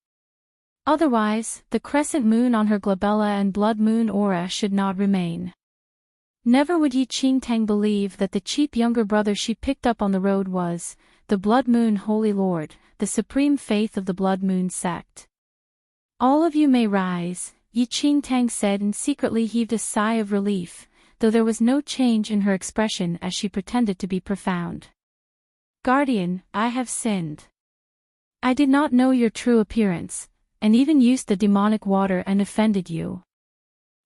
Otherwise, the crescent moon on her glabella and Blood Moon aura should not remain. Never would Enchanting believe that the cheap younger brother she picked up on the road was the Blood Moon Holy Lord, the supreme faith of the Blood Moon sect. All of you may rise, Enchanting said, and secretly heaved a sigh of relief. though there was no change in her expression as she pretended to be profound. Guardian, I have sinned. I did not know your true appearance, and even used the demonic water and offended you.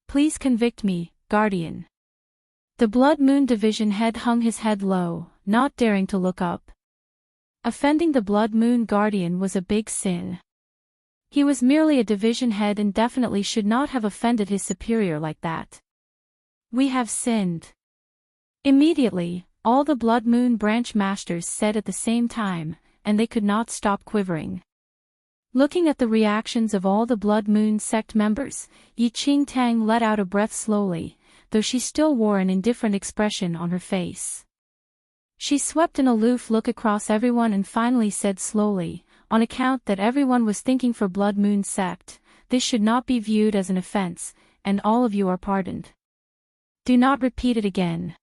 Please convict me, Guardian. The Blood Moon Division head hung his head low, not daring to look up. Offending the Blood Moon Guardian was a big sin. He was merely a division head and definitely should not have offended his superior like that. We have sinned. Immediately, all the Blood Moon branch masters said at the same time, and they could not stop quivering. Looking at the reactions of all the Blood Moon sect members, Enchanting let out a breath slowly, though she still wore an indifferent expression on her face. She swept an aloof look across everyone and finally said slowly, on account that everyone was thinking for Blood Moon sect, this should not be viewed as an offense, and all of you are pardoned. Do not repeat it again.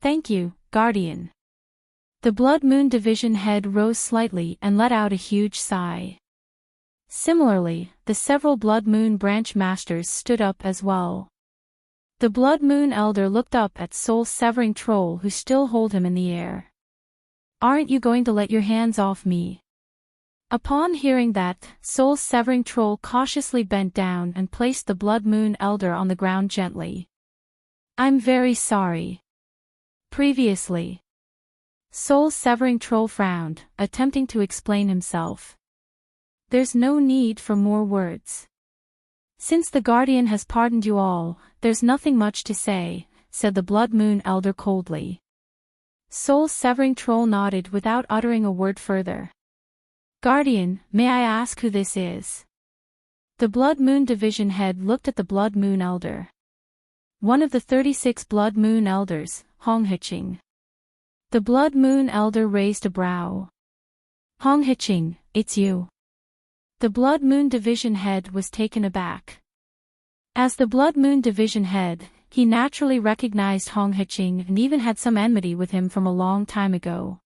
Thank you, Guardian. The Blood Moon Division head rose slightly and let out a huge sigh. Similarly, the several Blood Moon branch masters stood up as well. The Blood Moon Elder looked up at soul-severing Troll who still held him in the air. Aren't you going to let your hands off me? Upon hearing that, soul-severing Troll cautiously bent down and placed the Blood Moon Elder on the ground gently. I'm very sorry. Previously. Soul-severing Troll frowned, attempting to explain himself. There's no need for more words. Since the Guardian has pardoned you all, there's nothing much to say, said the Blood Moon Elder coldly. Soul-severing Troll nodded without uttering a word further. Guardian, may I ask who this is? The Blood Moon Division head looked at the Blood Moon Elder. One of the 36 Blood Moon Elders, Hong-Hiching. The Blood Moon Elder raised a brow. Hong-Hiching, it's you. The Blood Moon Division head was taken aback. As the Blood Moon Division head, he naturally recognized Hong-Hiching and even had some enmity with him from a long time ago.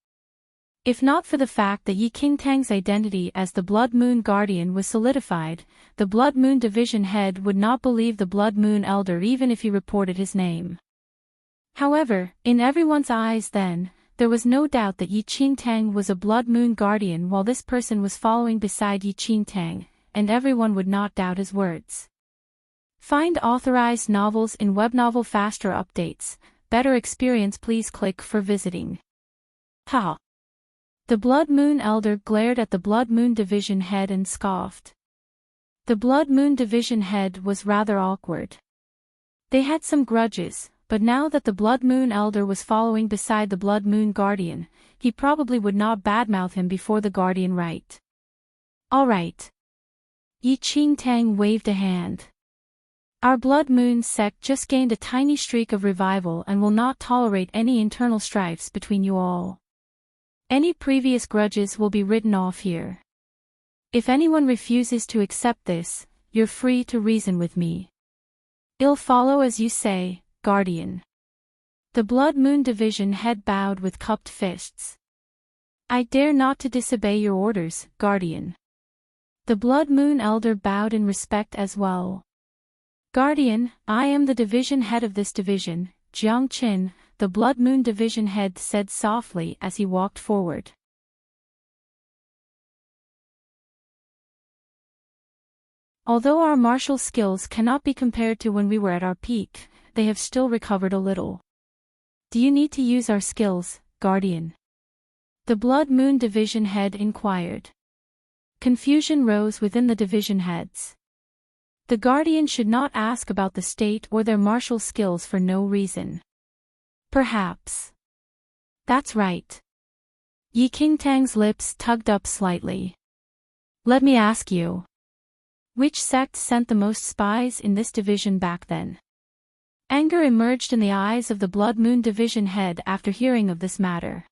If not for the fact that Enchanting's identity as the Blood Moon Guardian was solidified, the Blood Moon Division head would not believe the Blood Moon Elder even if he reported his name. However, in everyone's eyes then, there was no doubt that Enchanting was a Blood Moon Guardian while this person was following beside Enchanting, and everyone would not doubt his words. Find authorized novels in Webnovel Faster Updates. Better experience, please click for visiting. Ha! The Blood Moon Elder glared at the Blood Moon Division head and scoffed. The Blood Moon Division head was rather awkward. They had some grudges, but now that the Blood Moon Elder was following beside the Blood Moon Guardian, he probably would not badmouth him before the Guardian, right? All right. Enchanting waved a hand. Our Blood Moon sect just gained a tiny streak of revival and will not tolerate any internal strifes between you all. Any previous grudges will be written off here. If anyone refuses to accept this, you're free to reason with me. It'll follow as you say, Guardian. The Blood Moon Division head bowed with cupped fists. I dare not to disobey your orders, Guardian. The Blood Moon Elder bowed in respect as well. Guardian, I am the division head of this division, Jiang Qin, the Blood Moon Division head said softly as he walked forward. Although our martial skills cannot be compared to when we were at our peak, they have still recovered a little. Do you need to use our skills, Guardian? The Blood Moon Division head inquired. Confusion rose within the division heads. The Guardian should not ask about the state or their martial skills for no reason. Perhaps. That's right. Enchanting's lips tugged up slightly. Let me ask you. Which sect sent the most spies in this division back then? Anger emerged in the eyes of the Blood Moon Division head after hearing of this matter.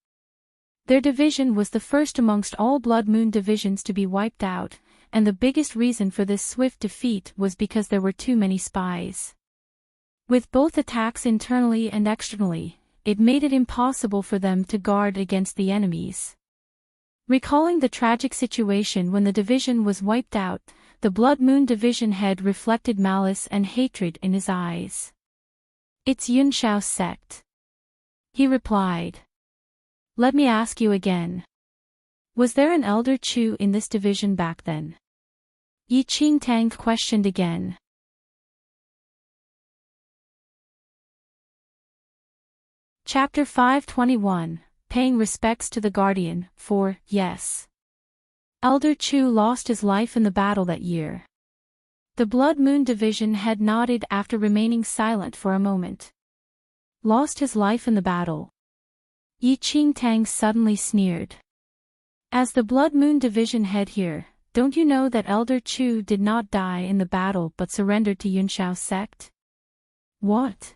Their division was the first amongst all Blood Moon divisions to be wiped out, and the biggest reason for this swift defeat was because there were too many spies. With both attacks internally and externally, it made it impossible for them to guard against the enemies. Recalling the tragic situation when the division was wiped out, the Blood Moon Division head reflected malice and hatred in his eyes. It's Yunshao sect. He replied. Let me ask you again. Was there an Elder Chu in this division back then? Enchanting questioned again. Chapter 521, Paying Respects to the Guardian. 4. Yes. Elder Chu lost his life in the battle that year. The Blood Moon Division head nodded after remaining silent for a moment. Lost his life in the battle. Enchanting suddenly sneered. As the Blood Moon Division head here, don't you know that Elder Chu did not die in the battle but surrendered to Yunshao sect? What?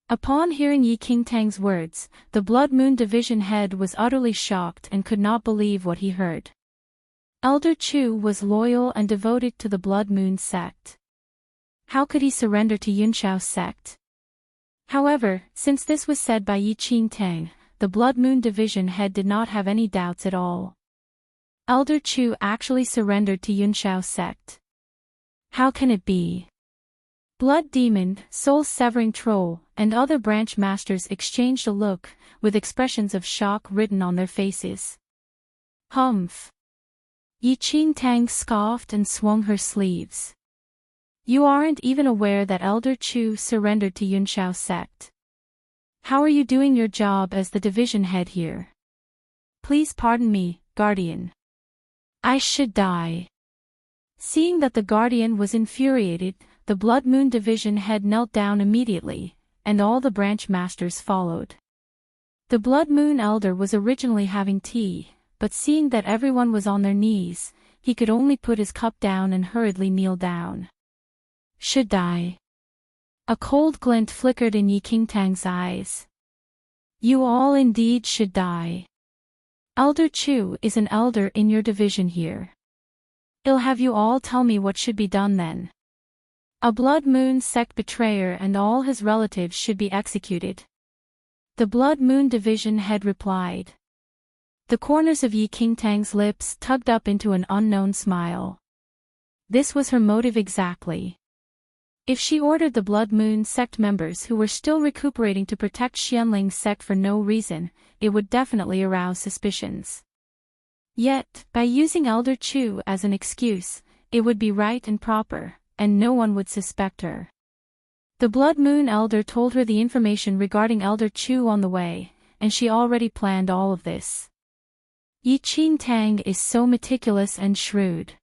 Upon hearing Enchanting's words, the Blood Moon Division head was utterly shocked and could not believe what he heard. Elder Chu was loyal and devoted to the Blood Moon sect. How could he surrender to Yunshao sect? However, since this was said by Enchanting, the Blood Moon Division head did not have any doubts at all. Elder Chu actually surrendered to Yunshao sect. How can it be? Blood Demon, Soul-Severing Troll, and other branch masters exchanged a look, with expressions of shock written on their faces. Humph. Enchanting scoffed and swung her sleeves. You aren't even aware that Elder Chu surrendered to Yunshao sect. How are you doing your job as the division head here? Please pardon me, Guardian. I should die. Seeing that the Guardian was infuriated, the Blood Moon Division head knelt down immediately, and all the branch masters followed. The Blood Moon Elder was originally having tea, but seeing that everyone was on their knees, he could only put his cup down and hurriedly kneel down. Should die. A cold glint flickered in Enchanting's eyes. You all indeed should die. Elder Chu is an elder in your division here. I'll have you all tell me what should be done then. A Blood Moon sect betrayer and all his relatives should be executed. The Blood Moon Division head replied. The corners of Enchanting's lips tugged up into an unknown smile. This was her motive exactly. If she ordered the Blood Moon sect members who were still recuperating to protect Xianling's sect for no reason, it would definitely arouse suspicions. Yet, by using Elder Chu as an excuse, it would be right and proper, and no one would suspect her. The Blood Moon Elder told her the information regarding Elder Chu on the way, and she already planned all of this. Enchanting is so meticulous and shrewd.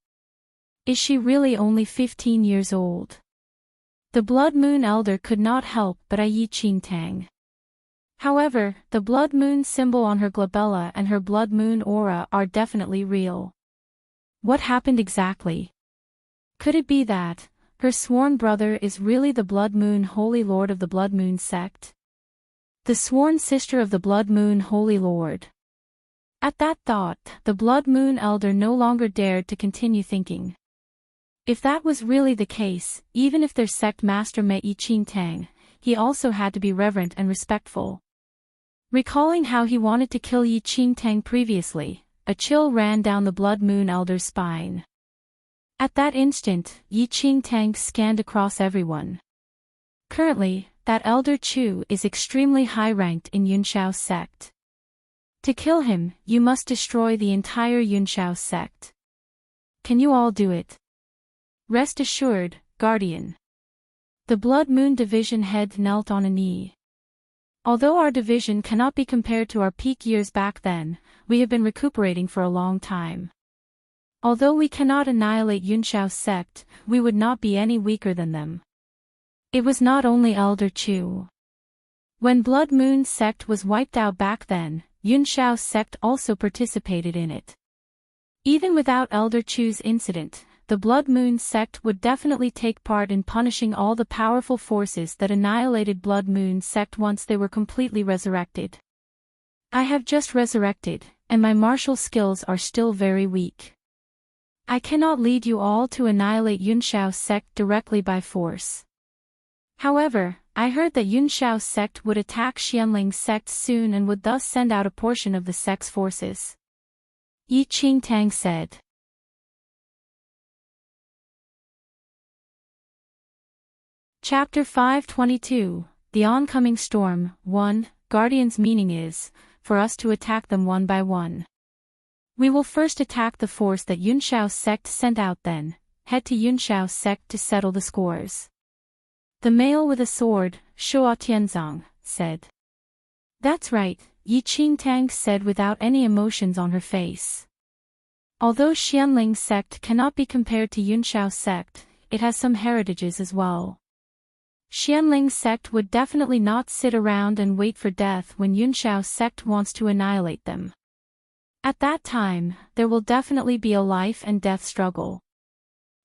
Is she really only 15 years old? The Blood Moon Elder could not help but eye Enchanting. However, the Blood Moon symbol on her glabella and her Blood Moon aura are definitely real. What happened exactly? Could it be that her sworn brother is really the Blood Moon Holy Lord of the Blood Moon sect? The sworn sister of the Blood Moon Holy Lord. At that thought, the Blood Moon Elder no longer dared to continue thinking. If that was really the case, even if their sect master met Enchanting, he also had to be reverent and respectful. Recalling how he wanted to kill Enchanting previously, a chill ran down the Blood Moon Elder's spine. At that instant, Enchanting scanned across everyone. Currently, that Elder Chu is extremely high-ranked in Yunshao sect. To kill him, you must destroy the entire Yunshao sect. Can you all do it? Rest assured, Guardian. The Blood Moon Division head knelt on a knee. Although our division cannot be compared to our peak years back then, we have been recuperating for a long time. Although we cannot annihilate Yunshao sect, we would not be any weaker than them. It was not only Elder Chu. When Blood Moon sect was wiped out back then, Yunshao sect also participated in it. Even without Elder Chu's incident, the Blood Moon sect would definitely take part in punishing all the powerful forces that annihilated Blood Moon sect once they were completely resurrected. I have just resurrected, and my martial skills are still very weak. I cannot lead you all to annihilate Yunshao sect directly by force. However, I heard that Yunshao sect would attack Xianling sect soon and would thus send out a portion of the sect's forces. Enchanting said. Chapter 522, the oncoming storm. 1. Guardians meaning is, for us to attack them one by one. We will first attack the force that Yunshao's sect sent out, then head to Yunshao's sect to settle the scores. The male with a sword, Shuo Tianzong, said. That's right, Yi Qingtang said without any emotions on her face. Although Xianling's sect cannot be compared to Yunshao's sect, it has some heritages as well. Xianling's sect would definitely not sit around and wait for death when Yunshao's sect wants to annihilate them. At that time, there will definitely be a life and death struggle.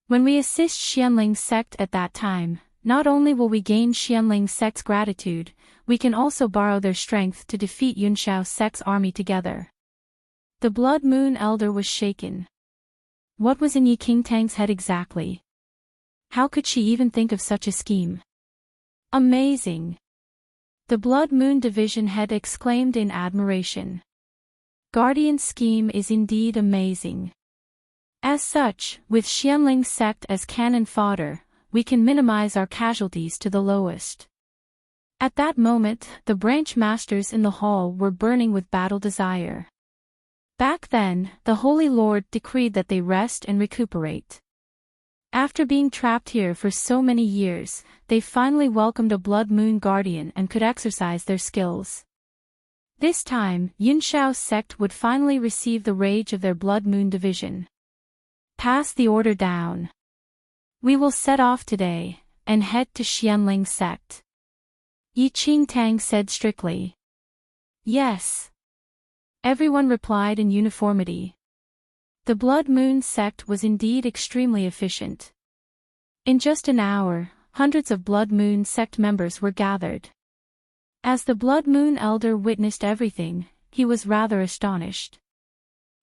When we assist Xianling's sect at that time, not only will we gain Xianling's sect's gratitude, we can also borrow their strength to defeat Yunshao's sect's army together. The Blood Moon Elder was shaken. What was in Yi Qingtang's head exactly? How could she even think of such a scheme? Amazing! The Blood Moon Division head exclaimed in admiration. Guardian's scheme is indeed amazing. As such, with Xianling's sect as cannon fodder, we can minimize our casualties to the lowest. At that moment, the branch masters in the hall were burning with battle desire. Back then, the Holy Lord decreed that they rest and recuperate. After being trapped here for so many years, they finally welcomed a Blood Moon Guardian and could exercise their skills. This time, Yunshao's sect would finally receive the rage of their Blood Moon Division. Pass the order down. We will set off today, and head to Xianling's sect. Yi Qingtang said strictly. Yes. Everyone replied in uniformity. The Blood Moon sect was indeed extremely efficient. In just an hour, hundreds of Blood Moon sect members were gathered. As the Blood Moon Elder witnessed everything, he was rather astonished.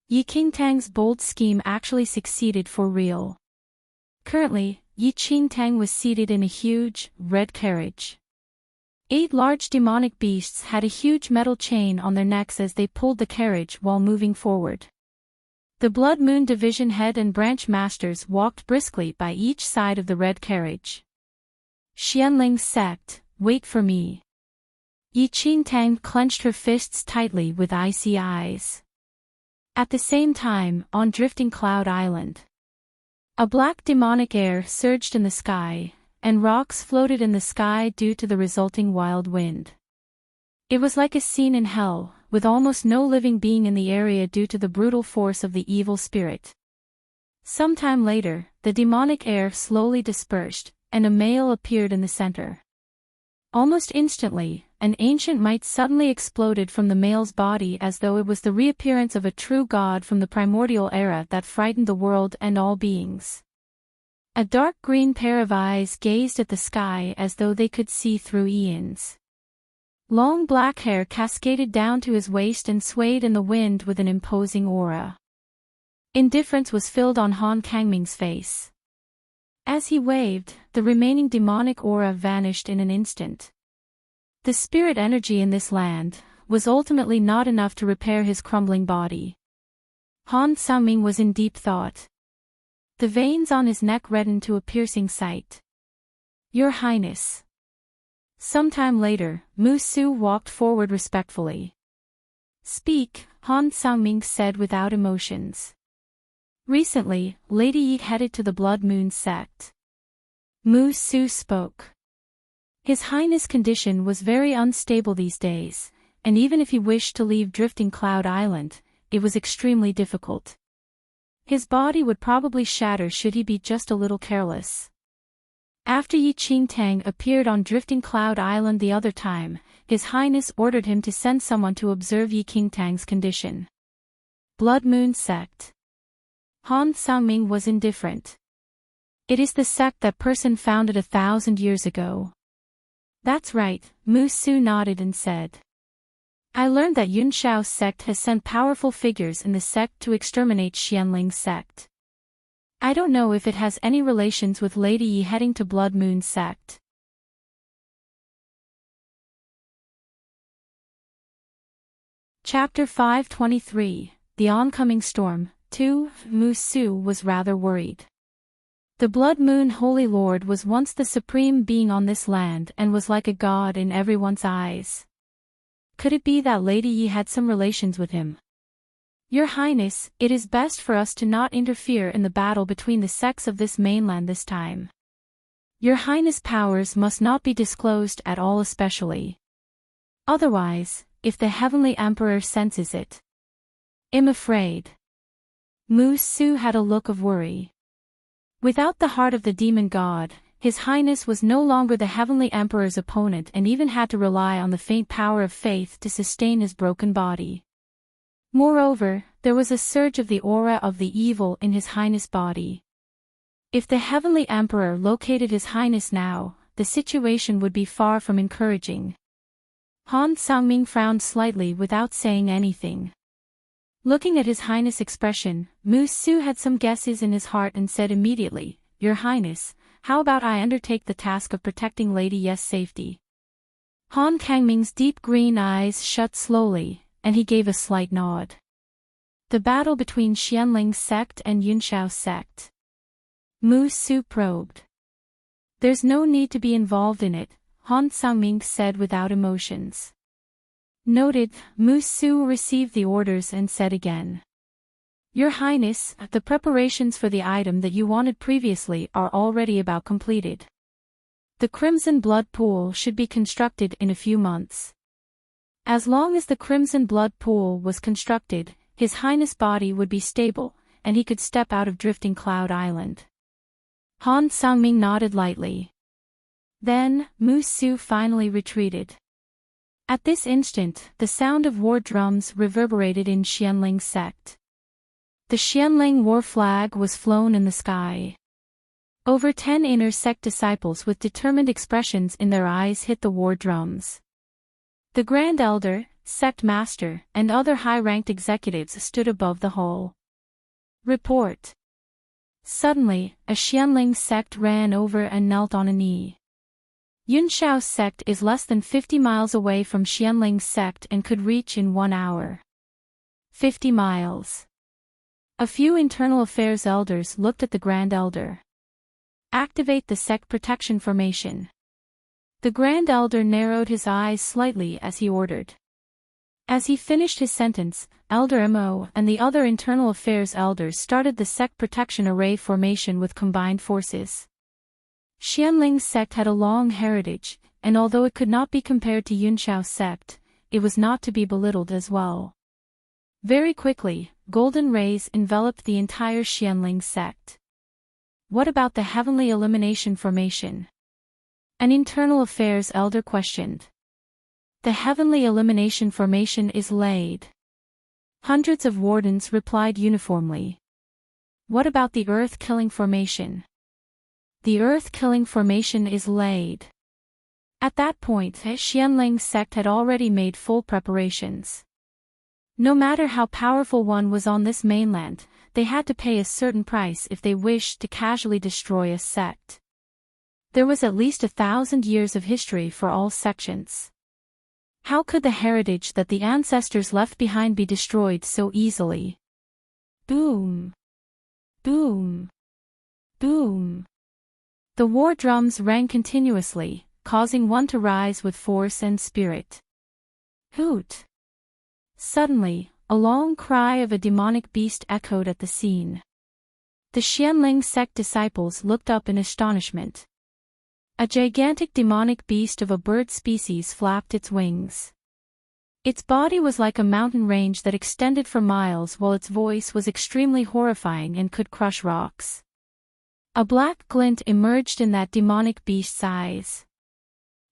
Yi Qingtang's bold scheme actually succeeded for real. Currently, Yi Qingtang was seated in a huge, red carriage. 8 large demonic beasts had a huge metal chain on their necks as they pulled the carriage while moving forward. The Blood Moon Division head and branch masters walked briskly by each side of the red carriage. Xianling's sect, wait for me. Yi Qingtang clenched her fists tightly with icy eyes. At the same time, on Drifting Cloud Island, a black demonic air surged in the sky, and rocks floated in the sky due to the resulting wild wind. It was like a scene in hell, with almost no living being in the area due to the brutal force of the evil spirit. Sometime later, the demonic air slowly dispersed, and a male appeared in the center. Almost instantly, an ancient might suddenly exploded from the male's body as though it was the reappearance of a true god from the primordial era that frightened the world and all beings. A dark green pair of eyes gazed at the sky as though they could see through eons. Long black hair cascaded down to his waist and swayed in the wind with an imposing aura. Indifference was filled on Han Kangming's face. As he waved, the remaining demonic aura vanished in an instant. The spirit energy in this land was ultimately not enough to repair his crumbling body. Han Sangming was in deep thought. The veins on his neck reddened to a piercing sight. Your Highness. Sometime later, Mu Su walked forward respectfully. Speak, Han Sangming said without emotions. Recently, Lady Yi headed to the Blood Moon sect. Mu Su spoke. His Highness' condition was very unstable these days, and even if he wished to leave Drifting Cloud Island, it was extremely difficult. His body would probably shatter should he be just a little careless. After Yi Qingtang appeared on Drifting Cloud Island the other time, His Highness ordered him to send someone to observe Yi Qingtang's condition. Blood Moon Sect. Han Sangming was indifferent. It is the sect that person founded 1,000 years ago. That's right, Mu Su nodded and said. I learned that Yunshao's sect has sent powerful figures in the sect to exterminate Xianling's sect. I don't know if it has any relations with Lady Yi heading to Blood Moon sect. Chapter 523, The Oncoming Storm. 2. Mu Su was rather worried. The Blood Moon Holy Lord was once the supreme being on this land and was like a god in everyone's eyes. Could it be that Lady Yi had some relations with him? Your Highness, it is best for us to not interfere in the battle between the sects of this mainland this time. Your Highness' powers must not be disclosed at all, especially. Otherwise, if the Heavenly Emperor senses it. I'm afraid. Mu Su had a look of worry. Without the heart of the demon god, His Highness was no longer the Heavenly Emperor's opponent and even had to rely on the faint power of faith to sustain his broken body. Moreover, there was a surge of the aura of the evil in His Highness' body. If the Heavenly Emperor located His Highness now, the situation would be far from encouraging. Han Sangming frowned slightly without saying anything. Looking at His Highness' expression, Mu Su had some guesses in his heart and said immediately, "Your Highness, how about I undertake the task of protecting Lady Ye's safety?" Han Kangming's deep green eyes shut slowly, and he gave a slight nod. The battle between Xianling's sect and Yunshao's sect. Mu Su probed. "There's no need to be involved in it," Han Sangming said without emotions. Noted, Mu Su received the orders and said again. "Your Highness, the preparations for the item that you wanted previously are already about completed. The Crimson Blood Pool should be constructed in a few months. As long as the Crimson Blood Pool was constructed, His Highness' body would be stable, and he could step out of Drifting Cloud Island." Han Sangming nodded lightly. Then, Mu Su finally retreated. At this instant, the sound of war drums reverberated in Xianling's sect. The Xianling war flag was flown in the sky. Over 10 inner sect disciples with determined expressions in their eyes hit the war drums. The Grand Elder, Sect Master, and other high-ranked executives stood above the hall. Report. Suddenly, a Xianling sect ran over and knelt on a knee. Yunshao's sect is less than 50 miles away from Xianling's sect and could reach in 1 hour. 50 miles. A few internal affairs elders looked at the Grand Elder. Activate the sect protection formation. The Grand Elder narrowed his eyes slightly as he ordered. As he finished his sentence, Elder Mo and the other internal affairs elders started the sect protection array formation with combined forces. Xianling's sect had a long heritage, and although it could not be compared to Yunshao's sect, it was not to be belittled as well. Very quickly, golden rays enveloped the entire Xianling sect. What about the Heavenly Elimination Formation? An internal affairs elder questioned. The Heavenly Elimination Formation is laid. Hundreds of wardens replied uniformly. What about the Earth-Killing Formation? The Earth-Killing Formation is laid. At that point, Xianling's sect had already made full preparations. No matter how powerful one was on this mainland, they had to pay a certain price if they wished to casually destroy a sect. There was at least 1,000 years of history for all sections. How could the heritage that the ancestors left behind be destroyed so easily? Boom! Boom! Boom! The war drums rang continuously, causing one to rise with force and spirit. Hoot! Suddenly, a long cry of a demonic beast echoed at the scene. The Xianling sect disciples looked up in astonishment. A gigantic demonic beast of a bird species flapped its wings. Its body was like a mountain range that extended for miles, while its voice was extremely horrifying and could crush rocks. A black glint emerged in that demonic beast's eyes.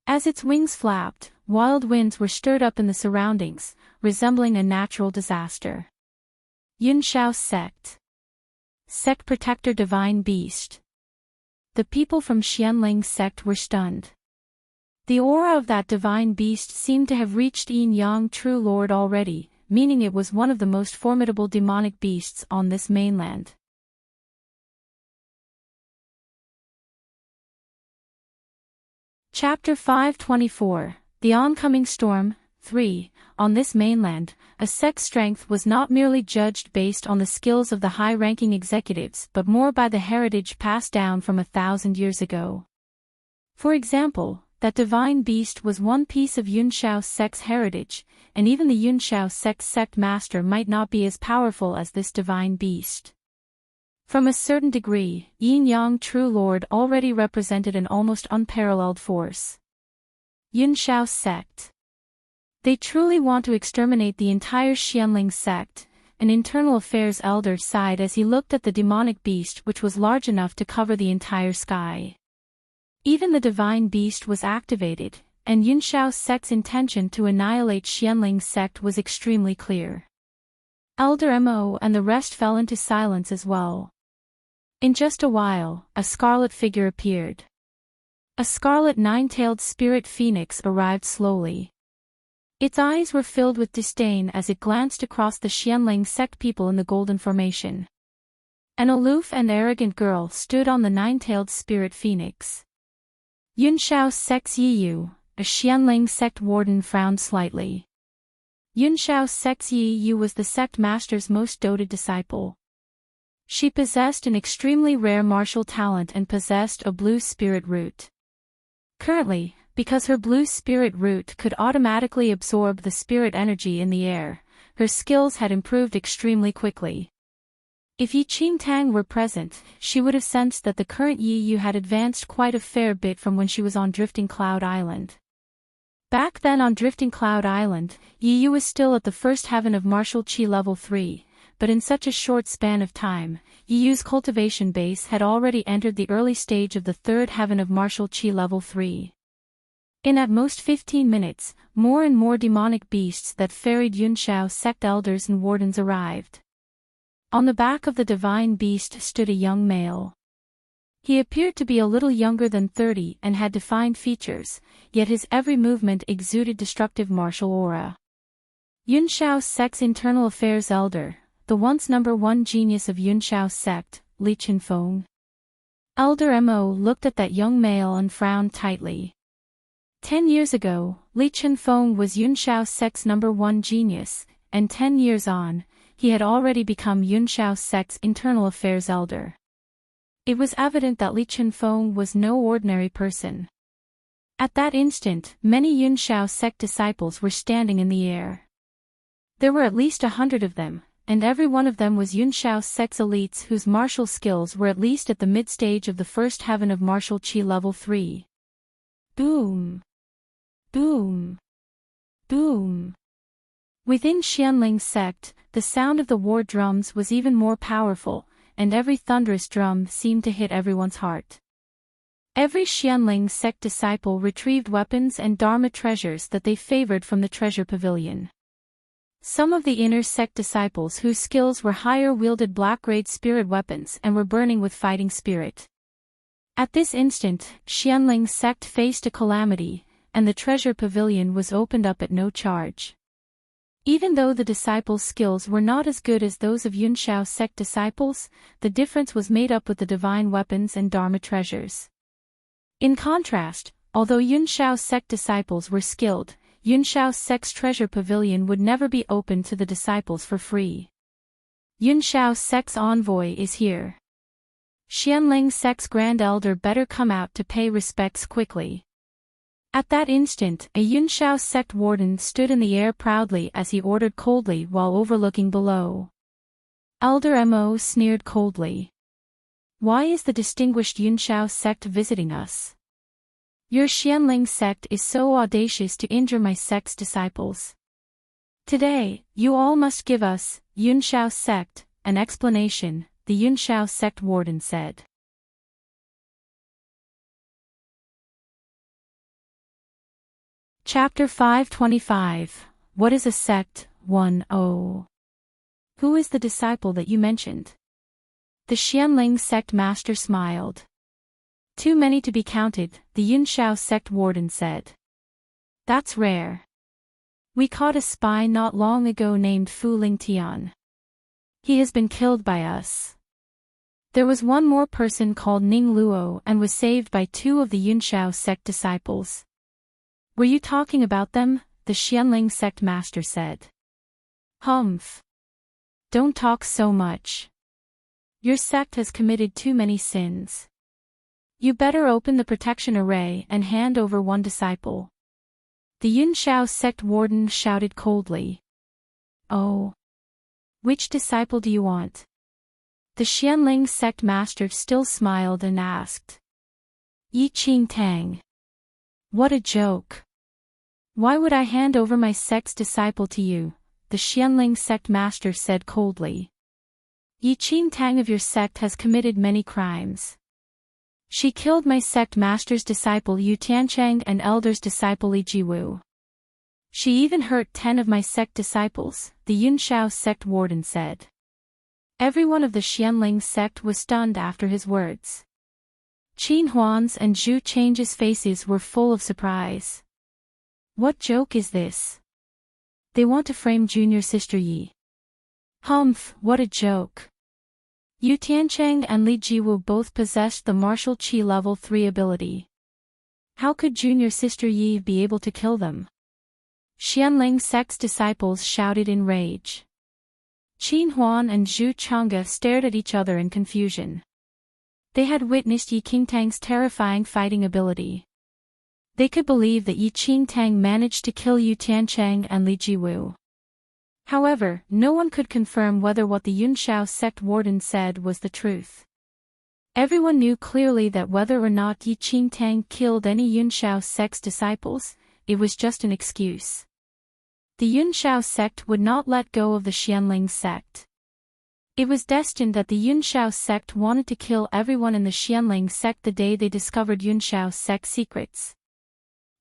As its wings flapped, wild winds were stirred up in the surroundings, resembling a natural disaster. Yunshao's sect. Sect Protector Divine Beast. The people from Xianling's sect were stunned. The aura of that divine beast seemed to have reached Yin Yang True Lord already, meaning it was one of the most formidable demonic beasts on this mainland. Chapter 524, The Oncoming Storm, 3. On this mainland, a sect's strength was not merely judged based on the skills of the high-ranking executives but more by the heritage passed down from 1,000 years ago. For example, that divine beast was one piece of Yunshao sect's heritage, and even the Yunshao sect's sect master might not be as powerful as this divine beast. From a certain degree, Yin-Yang True Lord already represented an almost unparalleled force. Yunshao sect. They truly want to exterminate the entire Xianling sect, an internal affairs elder sighed as he looked at the demonic beast which was large enough to cover the entire sky. Even the divine beast was activated, and Yunshao sect's intention to annihilate Xianling sect was extremely clear. Elder Mo and the rest fell into silence as well. In just a while, a scarlet figure appeared. A scarlet nine-tailed spirit phoenix arrived slowly. Its eyes were filled with disdain as it glanced across the Xianling sect people in the Golden Formation. An aloof and arrogant girl stood on the nine-tailed spirit phoenix. Yunshao sect's Yiyu, a Xianling sect warden, frowned slightly. Yunshao sect's Yiyu was the sect master's most doted disciple. She possessed an extremely rare martial talent and possessed a blue spirit root. Currently, because her blue spirit root could automatically absorb the spirit energy in the air, her skills had improved extremely quickly. If Yi Qingtang were present, she would have sensed that the current Yi Yu had advanced quite a fair bit from when she was on Drifting Cloud Island. Back then on Drifting Cloud Island, Yi Yu was still at the first heaven of martial Qi level 3, but in such a short span of time, Yi Yu's cultivation base had already entered the early stage of the third heaven of martial Qi level 3. In at most 15 minutes, more and more demonic beasts that ferried Yunshao sect elders and wardens arrived. On the back of the divine beast stood a young male. He appeared to be a little younger than 30 and had defined features, yet his every movement exuded destructive martial aura. Yunshao sect's internal affairs elder, the once #1 genius of Yunshao sect, Li Qinfeng. Elder Mo looked at that young male and frowned tightly. 10 years ago, Li Qinfeng was Yunshao sect's #1 genius, and 10 years on, he had already become Yunshao sect's internal affairs elder. It was evident that Li Qinfeng was no ordinary person. At that instant, many Yunshao sect disciples were standing in the air. There were at least 100 of them, and every one of them was Yunshao sect's elites whose martial skills were at least at the mid-stage of the first heaven of martial Qi level 3. Boom! Boom! Boom! Within Xianling sect, the sound of the war drums was even more powerful, and every thunderous drum seemed to hit everyone's heart. Every Xianling sect disciple retrieved weapons and dharma treasures that they favored from the treasure pavilion. Some of the inner sect disciples whose skills were higher wielded black-grade spirit weapons and were burning with fighting spirit. At this instant, Xianling sect faced a calamity, and the treasure pavilion was opened up at no charge. Even though the disciples' skills were not as good as those of Yunshao sect disciples, the difference was made up with the divine weapons and dharma treasures. In contrast, although Yunshao sect disciples were skilled, Yunshao sect's treasure pavilion would never be open to the disciples for free. Yunshao sect's envoy is here. Xianling sect's grand elder better come out to pay respects quickly. At that instant, a Yunshao sect warden stood in the air proudly as he ordered coldly while overlooking below. Elder Mo sneered coldly. Why is the distinguished Yunshao sect visiting us? Your Xianling sect is so audacious to injure my sect's disciples. Today, you all must give us, Yunshao sect, an explanation, the Yunshao sect warden said. Chapter 525, What is a sect? 1-0. Who is the disciple that you mentioned? The Xianling sect master smiled. Too many to be counted, the Yunshao sect warden said. That's rare. We caught a spy not long ago named Fu Lingtian. He has been killed by us. There was one more person called Ning Luo and was saved by 2 of the Yunshao sect disciples. Were you talking about them? the Xianling sect master said. Humph. Don't talk so much. Your sect has committed too many sins. You better open the protection array and hand over one disciple. The Yunshao sect warden shouted coldly. Oh. Which disciple do you want? The Xianling sect master still smiled and asked. Enchanting. What a joke. Why would I hand over my sect's disciple to you? The Xianling sect master said coldly. Enchanting of your sect has committed many crimes. She killed my sect master's disciple Yu Tianchang and elder's disciple Li Jiwu. She even hurt 10 of my sect disciples, the Yunshao sect warden said. Everyone of the Xianling sect was stunned after his words. Qin Huan's and Zhu Chang's faces were full of surprise. What joke is this? They want to frame junior sister Yi. Humph, what a joke. Yu Tianchang and Li Jiwu both possessed the martial qi level 3 ability. How could junior sister Yi be able to kill them? Xianling sect's disciples shouted in rage. Qin Huan and Zhu Chang'e stared at each other in confusion. They had witnessed Yi Qingtang's terrifying fighting ability. They could believe that Yi Qingtang managed to kill Yu Tianchang and Li Jiwu. However, no one could confirm whether what the Yunshao sect warden said was the truth. Everyone knew clearly that whether or not Yi Qingtang killed any Yunshao sect's disciples, it was just an excuse. The Yunshao sect would not let go of the Xianling sect. It was destined that the Yunshao sect wanted to kill everyone in the Xianling sect the day they discovered Yunshao sect secrets.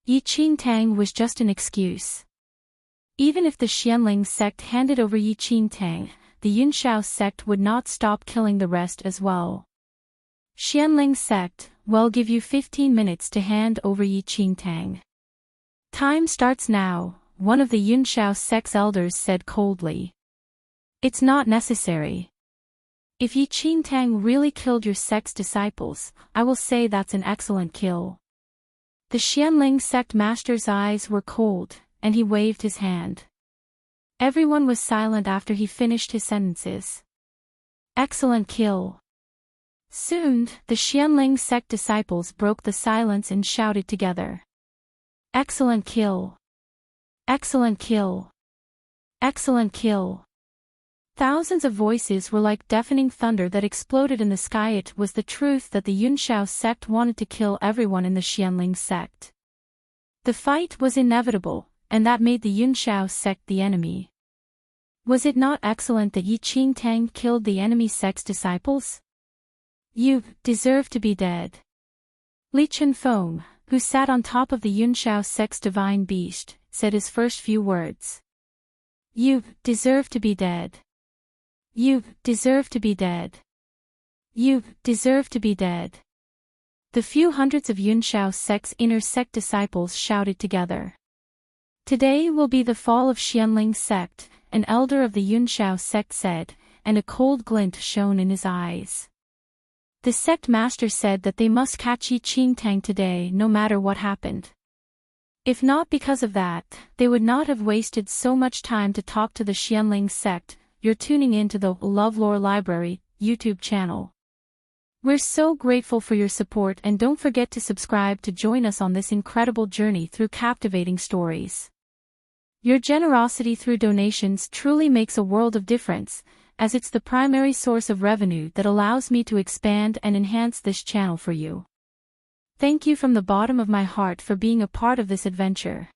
Yi Qingtang was just an excuse. Even if the Xianling sect handed over Yi Qingtang, the Yunshao sect would not stop killing the rest as well. Xianling sect, we'll give you 15 minutes to hand over Yi Qingtang. Time starts now, one of the Yunshao sect's elders said coldly. It's not necessary. If Yi Qingtang really killed your sect's disciples, I will say that's an excellent kill. The Xianling sect master's eyes were cold, and he waved his hand. Everyone was silent after he finished his sentences. Excellent kill. Soon, the Xianling sect disciples broke the silence and shouted together. Excellent kill. Excellent kill. Excellent kill. Thousands of voices were like deafening thunder that exploded in the sky. It was the truth that the Yunshao sect wanted to kill everyone in the Xianling sect. The fight was inevitable, and that made the Yunshao sect the enemy. Was it not excellent that Yi Qingtang killed the enemy sect's disciples? You deserve to be dead. Li Chenfeng, who sat on top of the Yunshao sect's divine beast, said his first few words. You deserve to be dead. You deserve to be dead. You deserve to be dead. The few hundreds of Yunshao sect's inner sect disciples shouted together. Today will be the fall of Xianling sect, an elder of the Yunshao sect said, and a cold glint shone in his eyes. The sect master said that they must catch Yi Qingtang today no matter what happened. If not because of that, they would not have wasted so much time to talk to the Xianling sect. You're tuning in to the LoveLore Library YouTube channel. We're so grateful for your support, and don't forget to subscribe to join us on this incredible journey through captivating stories. Your generosity through donations truly makes a world of difference, as it's the primary source of revenue that allows me to expand and enhance this channel for you. Thank you from the bottom of my heart for being a part of this adventure.